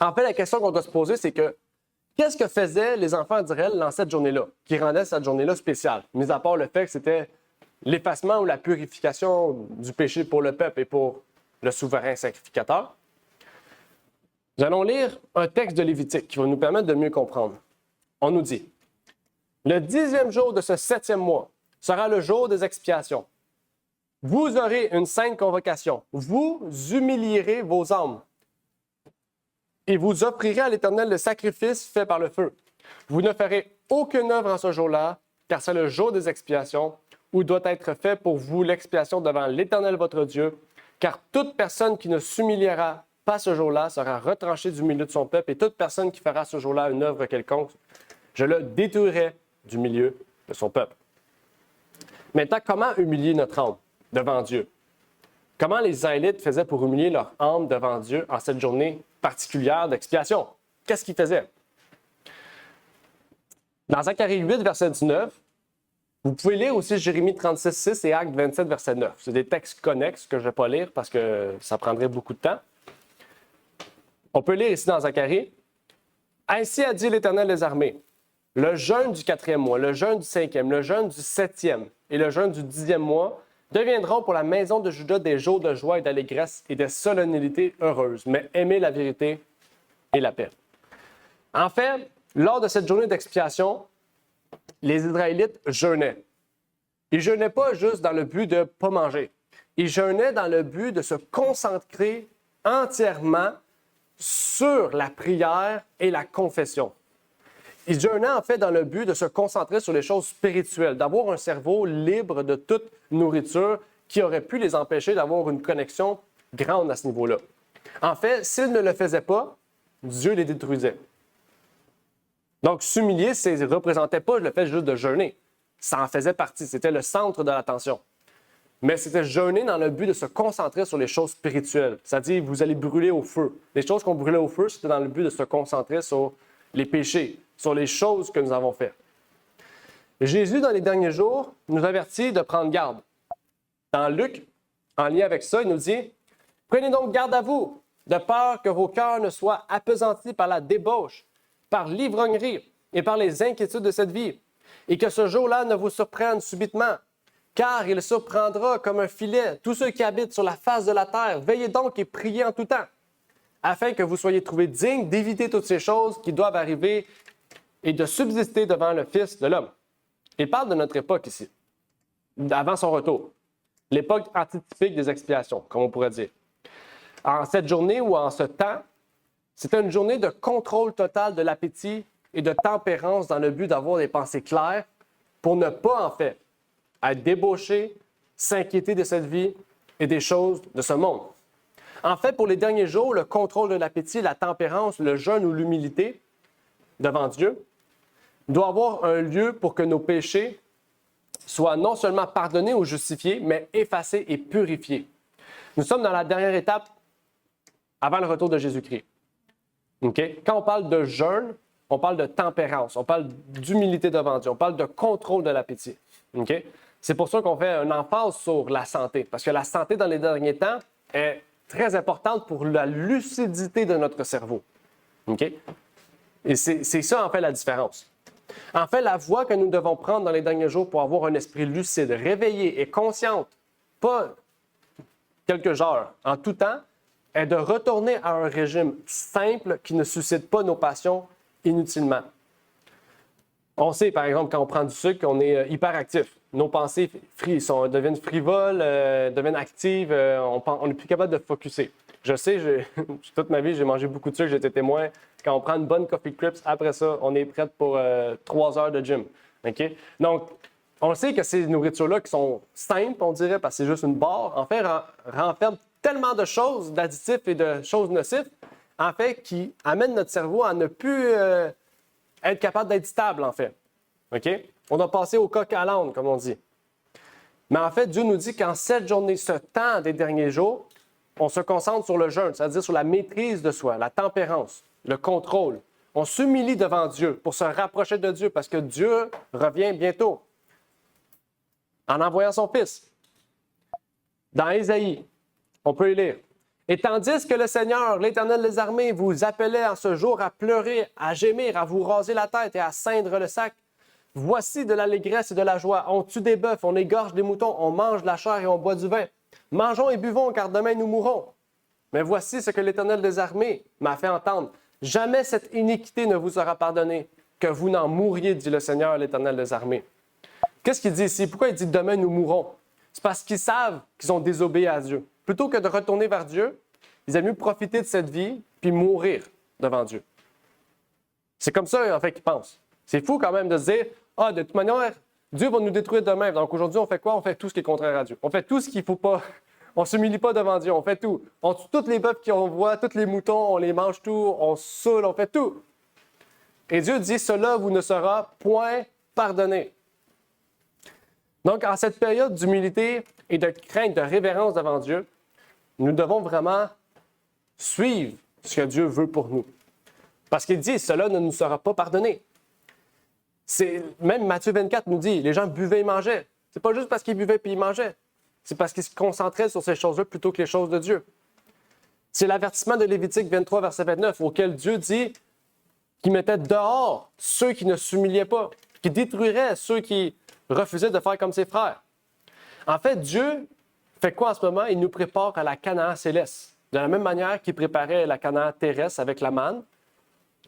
En fait, la question qu'on doit se poser, c'est que qu'est-ce que faisaient les enfants d'Israël dans cette journée-là, qui rendait cette journée-là spéciale, mis à part le fait que c'était l'effacement ou la purification du péché pour le peuple et pour le souverain sacrificateur? Nous allons lire un texte de Lévitique qui va nous permettre de mieux comprendre. On nous dit « Le 10e jour de ce 7e mois sera le jour des expiations. Vous aurez une sainte convocation. Vous humilierez vos âmes et vous offrirez à l'Éternel le sacrifice fait par le feu. Vous ne ferez aucune œuvre en ce jour-là, car c'est le jour des expiations, où doit être fait pour vous l'expiation devant l'Éternel votre Dieu, Car toute personne qui ne s'humiliera pas ce jour-là sera retranchée du milieu de son peuple, et toute personne qui fera ce jour-là une œuvre quelconque, je le détruirai du milieu de son peuple. Maintenant, comment humilier notre âme devant Dieu? Comment les Israélites faisaient pour humilier leur âme devant Dieu en cette journée particulière d'expiation? Qu'est-ce qu'ils faisaient? Dans Zacharie 8, verset 19, vous pouvez lire aussi Jérémie 36, 6 et Actes 27, verset 9. C'est des textes connexes que je ne vais pas lire parce que ça prendrait beaucoup de temps. On peut lire ici dans Zacharie. « Ainsi a dit l'Éternel des armées, le jeûne du 4e mois, le jeûne du 5e, le jeûne du 7e et le jeûne du 10e mois deviendront pour la maison de Juda des jours de joie et d'allégresse et des solennalités heureuses, mais aimez la vérité et la paix. » En fait, lors de cette journée d'expiation, les Israélites jeûnaient. Ils ne jeûnaient pas juste dans le but de ne pas manger. Ils jeûnaient dans le but de se concentrer entièrement sur la prière et la confession. Ils jeûnaient en fait dans le but de se concentrer sur les choses spirituelles, d'avoir un cerveau libre de toute nourriture qui aurait pu les empêcher d'avoir une connexion grande à ce niveau-là. En fait, s'ils ne le faisaient pas, Dieu les détruisait. Donc, s'humilier, ça ne représentait pas le fait juste de jeûner. Ça en faisait partie, c'était le centre de l'attention. Mais c'était jeûner dans le but de se concentrer sur les choses spirituelles. C'est-à-dire, vous allez brûler au feu. Les choses qu'on brûlait au feu, c'était dans le but de se concentrer sur les péchés, sur les choses que nous avons faites. Jésus, dans les derniers jours, nous avertit de prendre garde. Dans Luc, en lien avec ça, il nous dit « Prenez donc garde à vous, de peur que vos cœurs ne soient appesantis par la débauche, par l'ivrognerie et par les inquiétudes de cette vie, et que ce jour-là ne vous surprenne subitement, car il surprendra comme un filet tous ceux qui habitent sur la face de la terre. Veillez donc et priez en tout temps, afin que vous soyez trouvés dignes d'éviter toutes ces choses qui doivent arriver et de subsister devant le Fils de l'homme. » Il parle de notre époque ici, avant son retour, l'époque antitypique des expiations, comme on pourrait dire. En cette journée ou en ce temps, c'était une journée de contrôle total de l'appétit et de tempérance dans le but d'avoir des pensées claires pour ne pas, en fait, être débauché, s'inquiéter de cette vie et des choses de ce monde. En fait, pour les derniers jours, le contrôle de l'appétit, la tempérance, le jeûne ou l'humilité devant Dieu doit avoir un lieu pour que nos péchés soient non seulement pardonnés ou justifiés, mais effacés et purifiés. Nous sommes dans la dernière étape avant le retour de Jésus-Christ. Okay? Quand on parle de jeûne, on parle de tempérance, on parle d'humilité devant Dieu, on parle de contrôle de l'appétit. Okay? C'est pour ça qu'on fait un emphase sur la santé, parce que la santé dans les derniers temps est très importante pour la lucidité de notre cerveau. Okay? Et c'est ça, en fait, la différence. En fait, la voie que nous devons prendre dans les derniers jours pour avoir un esprit lucide, réveillé et consciente, pas quelques heures, en tout temps, est de retourner à un régime simple qui ne suscite pas nos passions inutilement. On sait, par exemple, quand on prend du sucre, on est hyperactif. Nos pensées deviennent frivoles, deviennent actives, on n'est plus capable de focusser. Je sais, toute ma vie, j'ai mangé beaucoup de sucre, j'ai été témoin. Quand on prend une bonne Coffee Crips, après ça, on est prêt pour 3 heures de gym. Okay? Donc, on sait que ces nourritures-là qui sont simples, on dirait, parce que c'est juste une barre, en fait, renferment tellement de choses, d'additifs et de choses nocives, en fait, qui amènent notre cerveau à ne plus être capable d'être stable, en fait. OK? On doit passer au coq à l'âne, comme on dit. Mais en fait, Dieu nous dit qu'en cette journée, ce temps des derniers jours, on se concentre sur le jeûne, c'est-à-dire sur la maîtrise de soi, la tempérance, le contrôle. On s'humilie devant Dieu pour se rapprocher de Dieu parce que Dieu revient bientôt en envoyant son Fils. Dans Ésaïe, on peut y lire. « Et tandis que le Seigneur, l'Éternel des armées, vous appelait en ce jour à pleurer, à gémir, à vous raser la tête et à ceindre le sac, voici de l'allégresse et de la joie. On tue des bœufs, on égorge des moutons, on mange de la chair et on boit du vin. Mangeons et buvons, car demain nous mourrons. Mais voici ce que l'Éternel des armées m'a fait entendre. Jamais cette iniquité ne vous sera pardonnée, que vous n'en mouriez, dit le Seigneur, l'Éternel des armées. » Qu'est-ce qu'il dit ici? Pourquoi il dit « demain nous mourrons » ? C'est parce qu'ils savent qu'ils ont désobéi à Dieu. Plutôt que de retourner vers Dieu, ils aiment mieux profiter de cette vie puis mourir devant Dieu. C'est comme ça, en fait, qu'ils pensent. C'est fou quand même de se dire « Ah, de toute manière, Dieu va nous détruire demain. » Donc aujourd'hui, on fait quoi? On fait tout ce qui est contraire à Dieu. On fait tout ce qu'il ne faut pas. On ne s'humilie pas devant Dieu, on fait tout. On tue tous les bœufs qu'on voit, tous les moutons, on les mange tout, on se saoule, on fait tout. Et Dieu dit, cela vous ne sera point pardonné. Donc, en cette période d'humilité et de crainte, de révérence devant Dieu, nous devons vraiment suivre ce que Dieu veut pour nous. Parce qu'il dit, cela ne nous sera pas pardonné. Même Matthieu 24 nous dit, les gens buvaient et mangeaient. C'est pas juste parce qu'ils buvaient et ils mangeaient. C'est parce qu'ils se concentraient sur ces choses-là plutôt que les choses de Dieu. C'est l'avertissement de Lévitique 23, verset 29, auquel Dieu dit qu'il mettait dehors ceux qui ne s'humiliaient pas, qu'il détruirait ceux qui refusaient de faire comme ses frères. En fait, Dieu fait quoi en ce moment? Il nous prépare à la Canaan céleste. De la même manière qu'il préparait la Canaan terrestre avec la manne,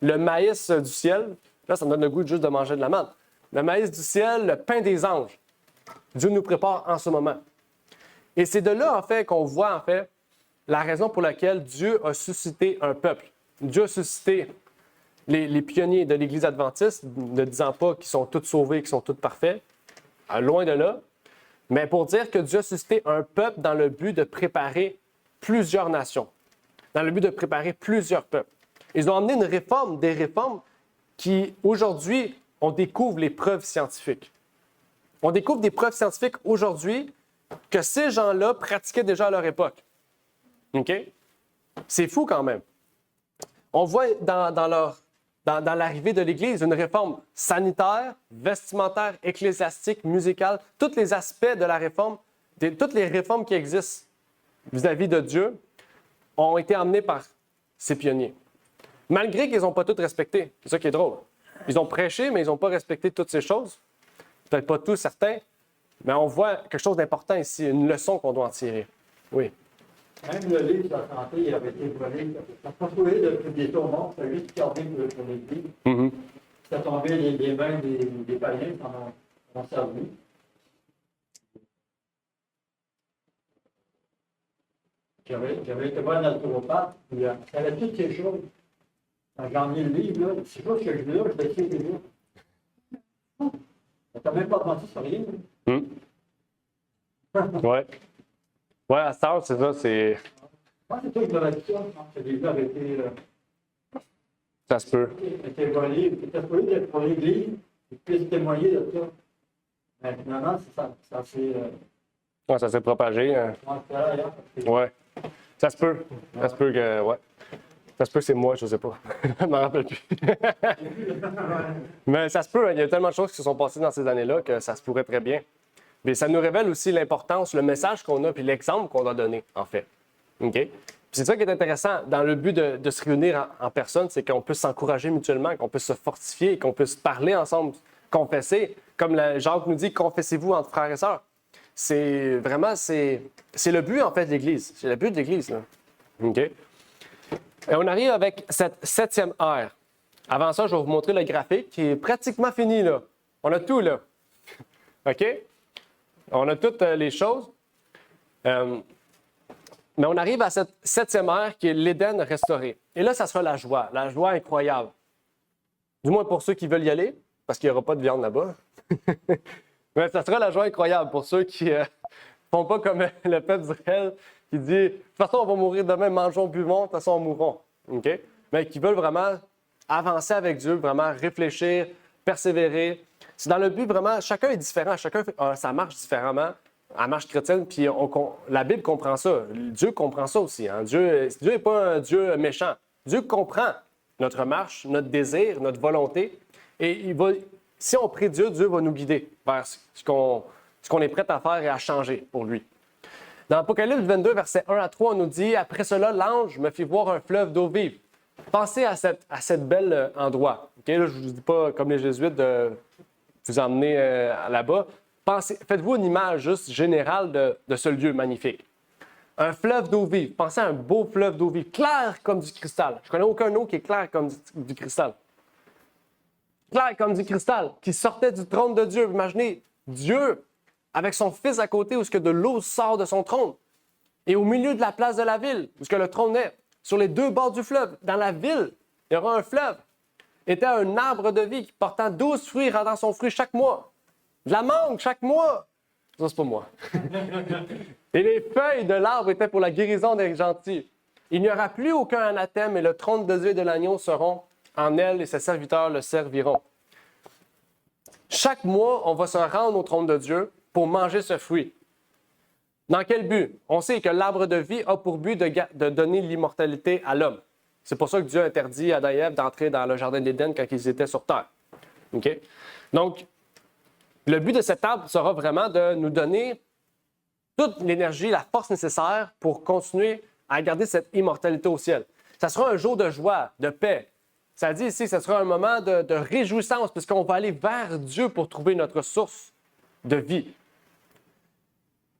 le maïs du ciel, là, ça me donne le goût juste de manger de la manne. Le maïs du ciel, le pain des anges. Dieu nous prépare en ce moment. Et c'est de là, en fait, qu'on voit, en fait, la raison pour laquelle Dieu a suscité un peuple. Dieu a suscité les pionniers de l'Église adventiste, ne disant pas qu'ils sont tous sauvés, qu'ils sont tous parfaits, loin de là, mais pour dire que Dieu a suscité un peuple dans le but de préparer plusieurs nations, dans le but de préparer plusieurs peuples. Ils ont amené une réforme, des réformes qui, aujourd'hui, on découvre les preuves scientifiques. On découvre des preuves scientifiques aujourd'hui que ces gens-là pratiquaient déjà à leur époque. OK? C'est fou quand même. On voit dans l'arrivée de l'Église une réforme sanitaire, vestimentaire, ecclésiastique, musicale, tous les aspects de la réforme, toutes les réformes qui existent vis-à-vis de Dieu ont été amenées par ces pionniers. Malgré qu'ils n'ont pas tout respecté. C'est ça qui est drôle. Ils ont prêché, mais ils n'ont pas respecté toutes ces choses. Peut-être pas tous, certains, mais on voit quelque chose d'important ici, une leçon qu'on doit en tirer. Oui. Même le livre de la santé, il avait été volé. Ça n'a pas trouvé de publier ton nom, c'est juste gardé pour l'Église. Mm-hmm. Ça tombait les mains des païens qui en ont servi. J'avais été voir un naturopathe, puis ça avait toutes ces choses. Quand j'ai emmené le livre, là, c'est choses que je veux, je vais essayer de lire. Ça t'a même pas menti sur rien. Mm. Ouais. Ouais, à Star, c'est ça, c'est. Moi, c'est toi qui m'avais dit ça, je pense que les livres avaient été. Ça se peut. Été volés, c'était supposé d'être pour l'Église, ils puissent témoigner de ça. Mais finalement, ça s'est. Ouais, ça s'est propagé. Ouais. Ça se peut. Ça se peut que. Ouais. Ça se peut que c'est moi, je ne sais pas. Je ne m'en rappelle plus. Mais ça se peut, il y a tellement de choses qui se sont passées dans ces années-là que ça se pourrait très bien. Mais ça nous révèle aussi l'importance, le message qu'on a, puis l'exemple qu'on doit donner, en fait. OK? Puis c'est ça qui est intéressant dans le but de se réunir en personne, c'est qu'on peut s'encourager mutuellement, qu'on peut se fortifier, qu'on peut se parler ensemble, confesser. Comme Jacques nous dit, confessez-vous entre frères et sœurs. C'est vraiment, c'est le but, en fait, de l'Église. C'est le but de l'Église, là. OK? Et on arrive avec cette 7e ère. Avant ça, je vais vous montrer le graphique qui est pratiquement fini, là. On a tout, là. OK? On a toutes les choses. Mais on arrive à cette 7e ère qui est l'Éden restauré. Et là, ça sera la joie incroyable. Du moins pour ceux qui veulent y aller, parce qu'il n'y aura pas de viande là-bas. Mais ça sera la joie incroyable pour ceux qui ne font pas comme le peuple d'Israël qui dit « De toute façon, on va mourir demain, mangeons, buvons, de toute façon, on mourront. Okay? » Mais qui veulent vraiment avancer avec Dieu, vraiment réfléchir, persévérer. C'est dans le but vraiment, chacun est différent, chacun ça marche différemment, la marche chrétienne, puis la Bible comprend ça. Dieu comprend ça aussi. Hein? Dieu n'est pas un Dieu méchant. Dieu comprend notre marche, notre désir, notre volonté, et si on prie Dieu, Dieu va nous guider vers ce qu'on est prêt à faire et à changer pour lui. Dans Apocalypse 22, versets 1 à 3, on nous dit « Après cela, l'ange me fit voir un fleuve d'eau vive. » Pensez à cette belle endroit. Okay? Là, je ne vous dis pas, comme les Jésuites, de vous emmener là-bas. Faites-vous une image juste générale de ce lieu magnifique. Un fleuve d'eau vive. Pensez à un beau fleuve d'eau vive, clair comme du cristal. Je ne connais aucun eau qui est clair comme du cristal. Clair comme du cristal, qui sortait du trône de Dieu. Imaginez Dieu avec son Fils à côté, où ce que de l'eau sort de son trône. Et au milieu de la place de la ville, où ce que le trône est, sur les deux bords du fleuve, dans la ville, il y aura un fleuve. Était un arbre de vie qui portant 12 fruits, rendant son fruit chaque mois. De la mangue chaque mois. Ça, c'est pas moi. Et les feuilles de l'arbre étaient pour la guérison des gentils. Il n'y aura plus aucun anathème et le trône de Dieu et de l'agneau seront en elle et ses serviteurs le serviront. Chaque mois, on va se rendre au trône de Dieu pour manger ce fruit. Dans quel but? On sait que l'arbre de vie a pour but de donner l'immortalité à l'homme. C'est pour ça que Dieu interdit à Adam et Ève d'entrer dans le jardin d'Éden quand ils étaient sur terre. OK? Donc, le but de cet arbre sera vraiment de nous donner toute l'énergie, la force nécessaire pour continuer à garder cette immortalité au ciel. Ça sera un jour de joie, de paix. Ça dit ici que ce sera un moment de réjouissance puisqu'on va aller vers Dieu pour trouver notre source de vie.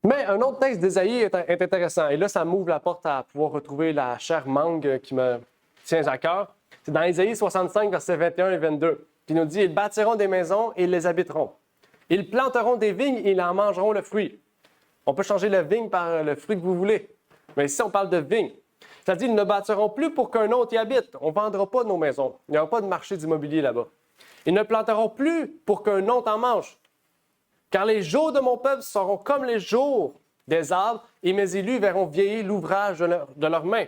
Mais un autre texte d'Ésaïe est intéressant. Et là, ça m'ouvre la porte à pouvoir retrouver la chère mangue qui me tient à cœur. C'est dans Ésaïe 65, versets 21 et 22, qui nous dit « Ils bâtiront des maisons et ils les habiteront. Ils planteront des vignes et ils en mangeront le fruit. » On peut changer la vigne par le fruit que vous voulez. Mais ici, on parle de vigne. Ça dit « Ils ne bâtiront plus pour qu'un autre y habite. On ne vendra pas nos maisons. Il n'y aura pas de marché d'immobilier là-bas. Ils ne planteront plus pour qu'un autre en mange. Car les jours de mon peuple seront comme les jours des arbres, et mes élus verront vieillir l'ouvrage de leurs mains. »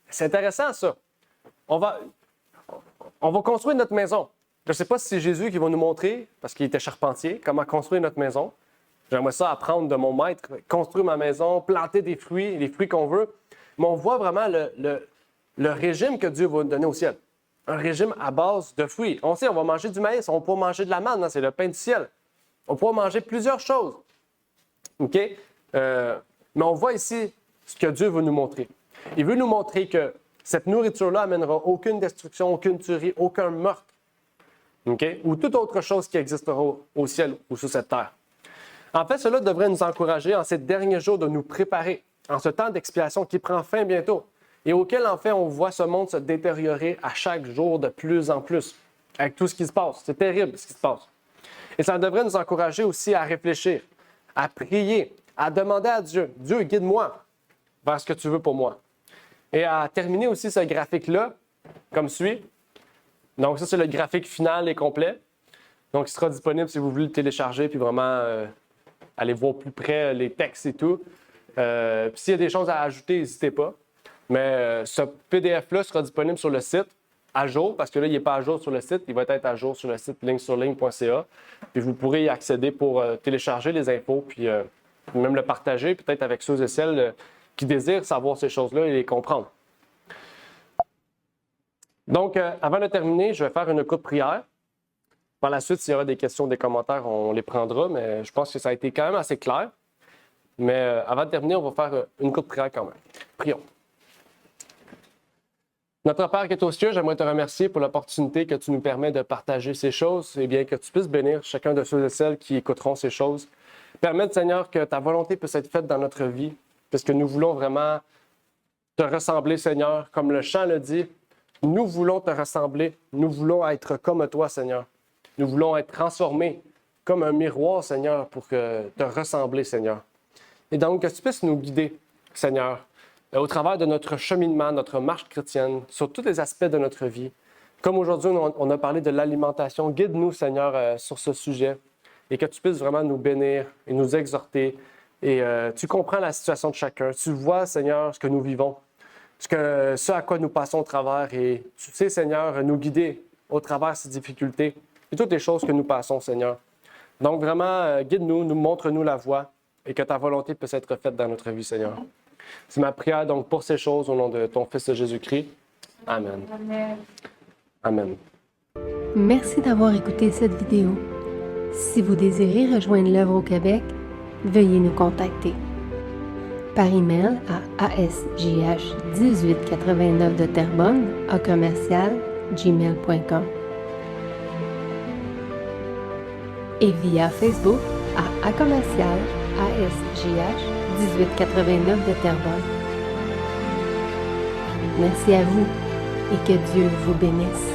C'est intéressant, ça. On va construire notre maison. Je ne sais pas si c'est Jésus qui va nous montrer, parce qu'il était charpentier, comment construire notre maison. J'aimerais ça apprendre de mon maître, construire ma maison, planter des fruits, les fruits qu'on veut. Mais on voit vraiment le régime que Dieu va nous donner au ciel. Un régime à base de fruits. On sait, on va manger du maïs, on peut manger de la manne, c'est le pain du ciel. On pourra manger plusieurs choses. OK? Mais on voit ici ce que Dieu veut nous montrer. Il veut nous montrer que cette nourriture-là n'amènera aucune destruction, aucune tuerie, aucun meurtre. OK? Ou toute autre chose qui existera au ciel ou sur cette terre. En fait, cela devrait nous encourager en ces derniers jours de nous préparer en ce temps d'expiation qui prend fin bientôt et auquel, en fait, on voit ce monde se détériorer à chaque jour de plus en plus avec tout ce qui se passe. C'est terrible ce qui se passe. Et ça devrait nous encourager aussi à réfléchir, à prier, à demander à Dieu, « Dieu, guide-moi vers ce que tu veux pour moi. » Et à terminer aussi ce graphique-là, comme suit. Donc ça, c'est le graphique final et complet. Donc, il sera disponible si vous voulez le télécharger puis vraiment aller voir plus près les textes et tout. Puis s'il y a des choses à ajouter, n'hésitez pas. Mais ce PDF-là sera disponible sur le site à jour, parce que là, il n'est pas à jour sur le site. Il va être à jour sur le site ligne-sur-ligne.ca. Puis vous pourrez y accéder pour télécharger les infos, puis même le partager, peut-être avec ceux et celles qui désirent savoir ces choses-là et les comprendre. Donc, avant de terminer, je vais faire une courte prière. Par la suite, s'il y aura des questions, des commentaires, on les prendra, mais je pense que ça a été quand même assez clair. Mais avant de terminer, on va faire une courte prière quand même. Prions. Notre Père qui est aux cieux, j'aimerais te remercier pour l'opportunité que tu nous permets de partager ces choses et bien que tu puisses bénir chacun de ceux et celles qui écouteront ces choses. Permette, Seigneur, que ta volonté puisse être faite dans notre vie, parce que nous voulons vraiment te ressembler, Seigneur. Comme le chant le dit, nous voulons te ressembler, nous voulons être comme toi, Seigneur. Nous voulons être transformés comme un miroir, Seigneur, pour te ressembler, Seigneur. Et donc, que tu puisses nous guider, Seigneur, au travers de notre cheminement, notre marche chrétienne, sur tous les aspects de notre vie. Comme aujourd'hui, on a parlé de l'alimentation, guide-nous, Seigneur, sur ce sujet et que tu puisses vraiment nous bénir et nous exhorter. Et tu comprends la situation de chacun. Tu vois, Seigneur, ce que nous vivons, ce à quoi nous passons au travers. Et tu sais, Seigneur, nous guider au travers de ces difficultés et toutes les choses que nous passons, Seigneur. Donc vraiment, guide-nous, montre-nous la voie et que ta volonté puisse être faite dans notre vie, Seigneur. C'est ma prière donc pour ces choses au nom de ton Fils Jésus-Christ. Amen. Amen. Amen. Merci d'avoir écouté cette vidéo. Si vous désirez rejoindre l'œuvre au Québec, veuillez nous contacter par email à asjh1889 de Terrebonne @gmail.com et via Facebook à @asjh1889 de Terrebonne. Merci à vous et que Dieu vous bénisse.